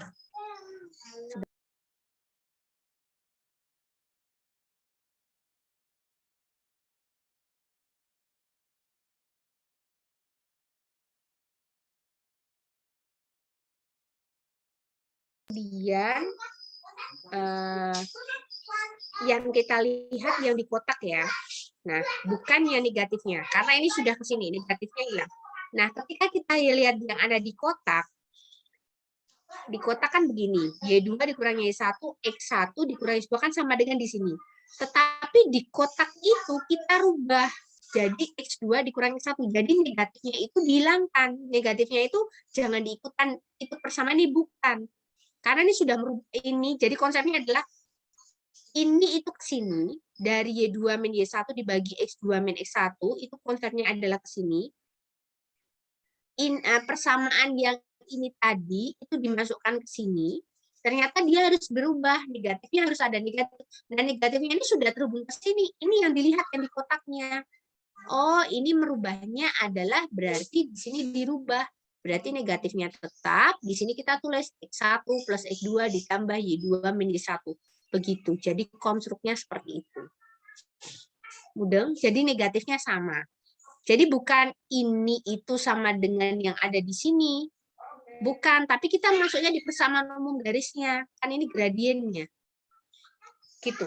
Kemudian yang kita lihat yang di kotak ya. Nah, bukan yang negatifnya. Karena ini sudah ke sini, negatifnya hilang. Nah, ketika kita lihat yang ada di kotak kan begini. Y2 dikurangi Y1, X1 dikurangi Y2 kan sama dengan di sini. Tetapi di kotak itu kita rubah. Jadi X2 dikurangi X1. Jadi negatifnya itu dihilangkan. Negatifnya itu jangan diikutkan. Itu persamaan ini bukan. Karena ini sudah merubah ini. Jadi konsepnya adalah ini itu ke sini. Dari Y2 min Y1 dibagi X2 min X1. Itu konsepnya adalah ke sini. Persamaan yang ini tadi itu dimasukkan ke sini, ternyata dia harus berubah, negatifnya harus ada negatif. Nah, negatifnya ini sudah terhubung ke sini. Ini yang dilihat yang di kotaknya. Oh, ini merubahnya adalah berarti di sini dirubah. Berarti negatifnya tetap, di sini kita tulis X1 plus X2 ditambah Y2 min Y1. Begitu. Jadi konstruknya seperti itu. Mudah, jadi negatifnya sama. Jadi bukan ini itu sama dengan yang ada di sini. Bukan, tapi kita masuknya di persamaan umum garisnya. Kan ini gradiennya. Gitu.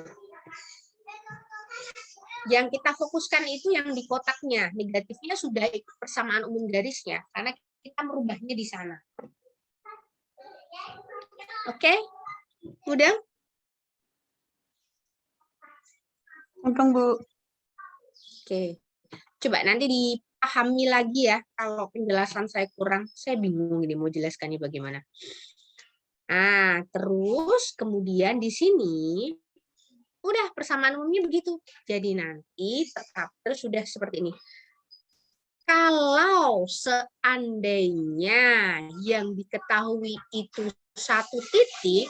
Yang kita fokuskan itu yang di kotaknya. Negatifnya sudah ikut persamaan umum garisnya. Karena kita merubahnya di sana. Oke? Mudah? Untung, Bu. Oke. Coba nanti dipahami lagi ya. Kalau penjelasan saya kurang, saya bingung ini mau jelaskannya bagaimana. Nah, terus kemudian di sini udah persamaan umumnya begitu. Jadi nanti tetap terus sudah seperti ini. Kalau seandainya yang diketahui itu satu titik,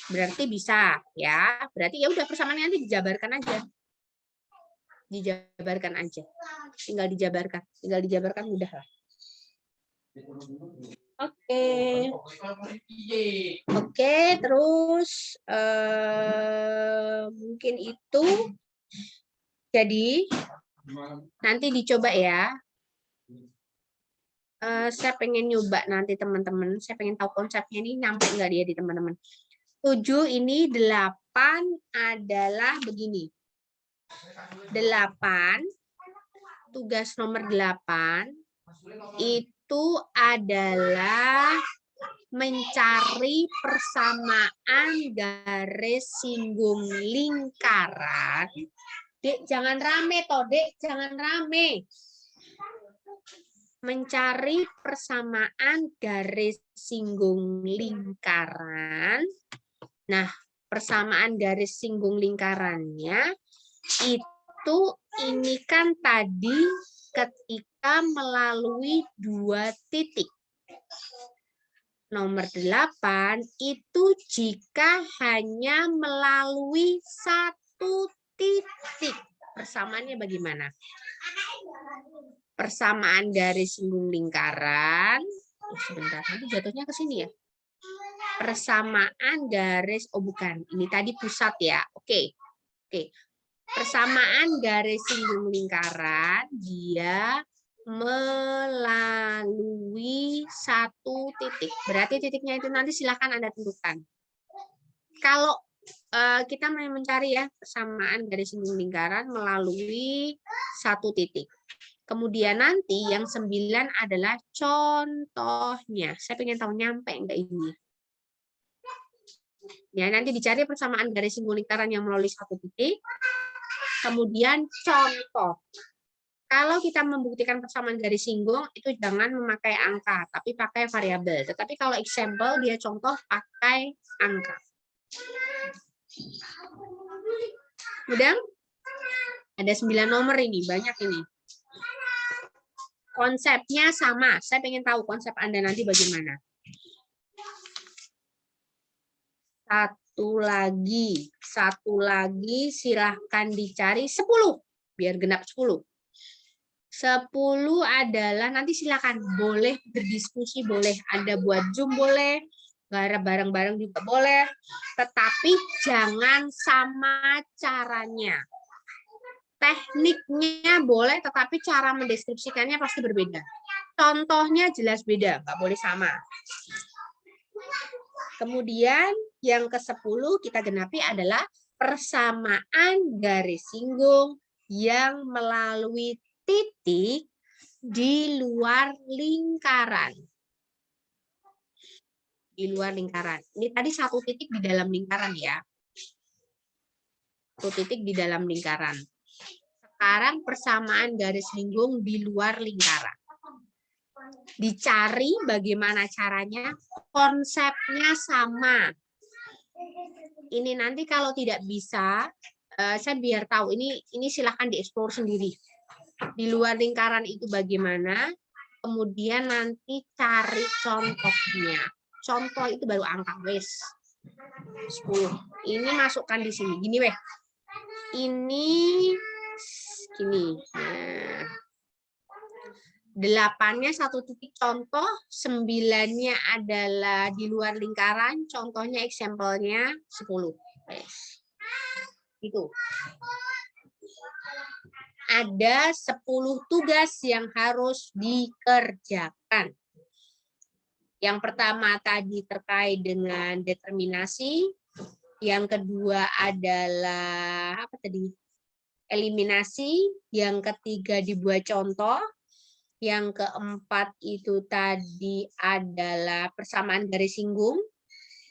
berarti bisa ya. Berarti ya udah persamaannya nanti dijabarkan aja. Dijabarkan aja. Tinggal dijabarkan mudah lah. Oke, terus mungkin itu. Jadi nanti dicoba ya. Saya pengen nyoba nanti teman-teman. Saya pengen tahu konsepnya ini nyampe nggak dia di teman-teman. 7 ini 8 adalah begini. Tugas nomor 8 itu adalah mencari persamaan garis singgung lingkaran. Dek, jangan rame toh, Dek, jangan rame. Mencari persamaan garis singgung lingkaran. Nah, persamaan garis singgung lingkarannya itu ini kan tadi ketika melalui 2 titik. Nomor 8 itu jika hanya melalui 1 titik. Persamaannya bagaimana? Persamaan garis singgung lingkaran. Sebentar, nanti jatuhnya ke sini ya. Persamaan garis, oh bukan, ini tadi pusat ya. Oke. Persamaan garis singgung lingkaran, dia melalui 1 titik. Berarti titiknya itu nanti silakan Anda tentukan. Kalau kita mencari ya persamaan garis singgung lingkaran melalui 1 titik. Kemudian nanti yang 9 adalah contohnya. Saya pengen tahu nyampe enggak ini. Ya, nanti dicari persamaan garis singgung lingkaran yang melalui 1 titik. Kemudian contoh. Kalau kita membuktikan persamaan garis singgung, itu jangan memakai angka, tapi pakai variabel. Tetapi kalau example, dia contoh pakai angka. Udah? Ada 9 nomor ini, banyak ini. Konsepnya sama. Saya pengen tahu konsep Anda nanti bagaimana. Satu lagi silahkan dicari 10 biar genap 10. 10 adalah nanti silakan boleh berdiskusi, boleh Anda buat Zoom, boleh bareng-bareng juga boleh, tetapi jangan sama caranya. Tekniknya boleh, tetapi cara mendeskripsikannya pasti berbeda. Contohnya jelas beda, nggak boleh sama. Kemudian yang ke-10 kita genapi adalah persamaan garis singgung yang melalui titik di luar lingkaran. Di luar lingkaran. Ini tadi 1 titik di dalam lingkaran ya. 1 titik di dalam lingkaran. Sekarang persamaan garis singgung di luar lingkaran. Dicari bagaimana caranya, konsepnya sama. Ini nanti kalau tidak bisa, saya biar tahu, ini silakan dieksplor sendiri. Di luar lingkaran itu bagaimana, kemudian nanti cari contohnya. Contoh itu baru angka, wes. 10. Ini masukkan di sini, gini weh. Ini, gini. Nah. 8-nya 1 titik contoh, 9-nya adalah di luar lingkaran, contohnya example-nya 10. Yes. Itu. Ada 10 tugas yang harus dikerjakan. Yang pertama tadi terkait dengan determinasi, yang kedua adalah apa tadi? Eliminasi, yang ketiga dibuat contoh. Yang keempat itu tadi adalah persamaan garis singgung.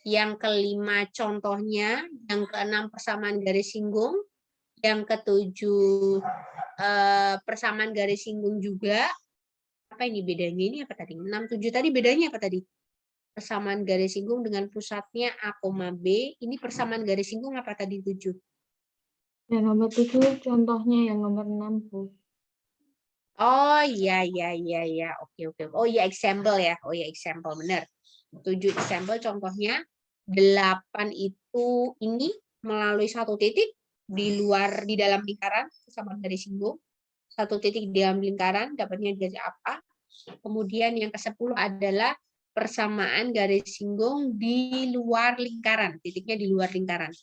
Yang kelima contohnya. Yang keenam persamaan garis singgung. Yang ketujuh persamaan garis singgung juga. Apa ini bedanya? Ini apa tadi? 6, 7 tadi bedanya apa tadi? Persamaan garis singgung dengan pusatnya A, B. Ini persamaan garis singgung apa tadi 7? Yang nomor 7 contohnya, yang nomor 6 Bu. Oh iya. Oke. Oh iya example ya. Oh iya example benar. 7 example contohnya. 8 itu ini melalui 1 titik di dalam lingkaran sama dari singgung. 1 titik di dalam lingkaran dapatnya dari apa? Kemudian yang ke-10 adalah persamaan garis singgung di luar lingkaran. Titiknya di luar lingkaran.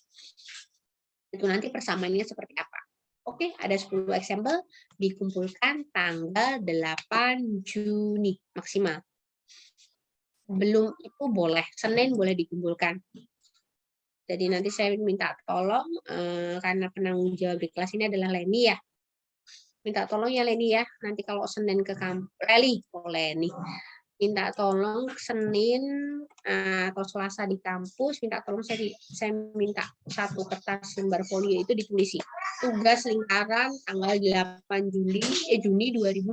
Itu nanti persamaannya seperti apa? Oke, ada 10 example dikumpulkan tanggal 8 Juni maksimal. Belum itu boleh, Senin boleh dikumpulkan. Jadi nanti saya minta tolong, karena penanggung jawab di kelas ini adalah Leni ya. Minta tolong ya Leni ya, nanti kalau Senin ke kampus, Leni. Minta tolong Senin atau Selasa di kampus, minta tolong saya minta 1 kertas lembar folio itu ditulisi. Tugas lingkaran tanggal 8 Juni 2022.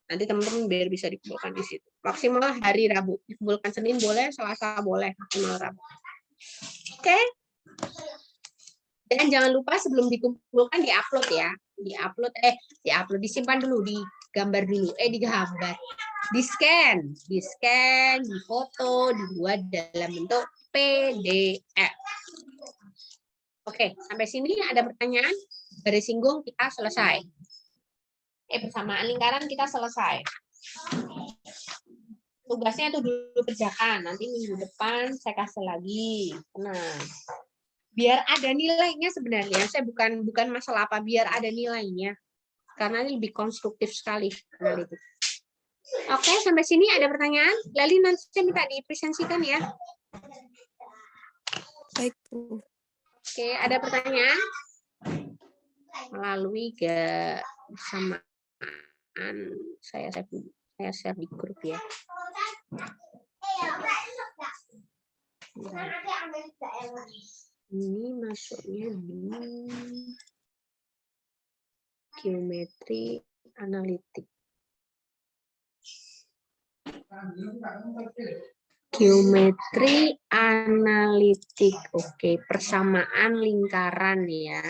Nanti teman-teman biar bisa dikumpulkan di situ. Maksimal hari Rabu. Dikumpulkan Senin boleh, Selasa boleh, maksimal Rabu. Oke. Dan jangan lupa sebelum dikumpulkan diupload ya. Diupload, disimpan dulu, digambar dulu. Digambar. Di-scan, difoto, dibuat dalam bentuk PDF. Oke, sampai sini ada pertanyaan? Garis singgung kita selesai. Persamaan lingkaran kita selesai. Tugasnya itu dulu kerjakan. Nanti minggu depan saya kasih lagi. Nah, biar ada nilainya sebenarnya. Saya bukan masalah apa, biar ada nilainya. Karena ini lebih konstruktif sekali analitik. Oke, sampai sini ada pertanyaan? Lali nanti saya minta dipresentasikan ya. Baik, Bu. Oke, ada pertanyaan? Melalui kesamaan saya share di grup ya. Ini masuknya di geometri analitik. Geometri analitik. Oke, persamaan lingkaran ya.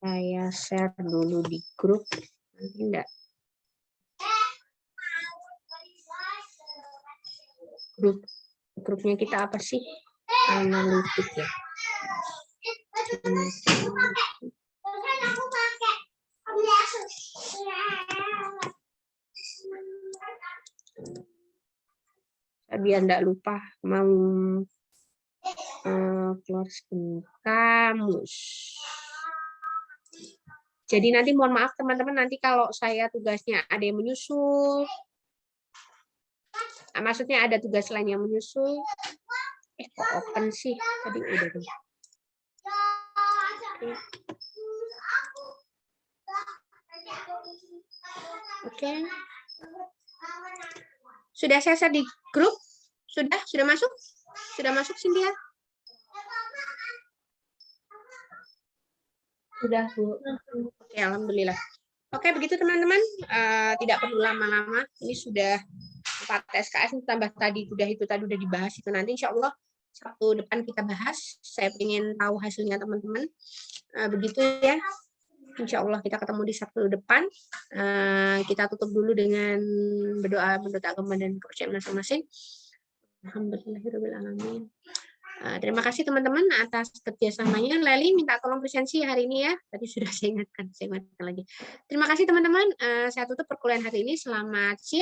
Saya share dulu di grup. Nanti enggak. Grupnya kita apa sih? Analitik ya. Biar enggak lupa mau keluar kamus. Jadi nanti mohon maaf teman-teman, nanti kalau saya tugasnya ada yang menyusul, maksudnya ada tugas lain yang menyusul, kok open sih? Tadi udah deh. Oke. Sudah saya share di grup? Sudah masuk? Sudah masuk Cynthia? Sudah, Bu. Oke, alhamdulillah. Oke, begitu teman-teman. Tidak perlu lama-lama. Ini sudah 4 SKS tambah tadi udah dibahas itu, nanti insya Allah Sabtu depan kita bahas. Saya ingin tahu hasilnya teman-teman. Begitu ya. Insya Allah kita ketemu di Sabtu depan. Kita tutup dulu dengan berdoa menurut agama dan kepercayaan masing-masing. Alhamdulillahirrahmanirrahim. Terima kasih teman-teman atas kerjasamanya. Leli minta tolong presensi hari ini ya. Tadi sudah saya ingatkan lagi. Terima kasih teman-teman. Saya tutup perkuliahan hari ini. Selamat siang.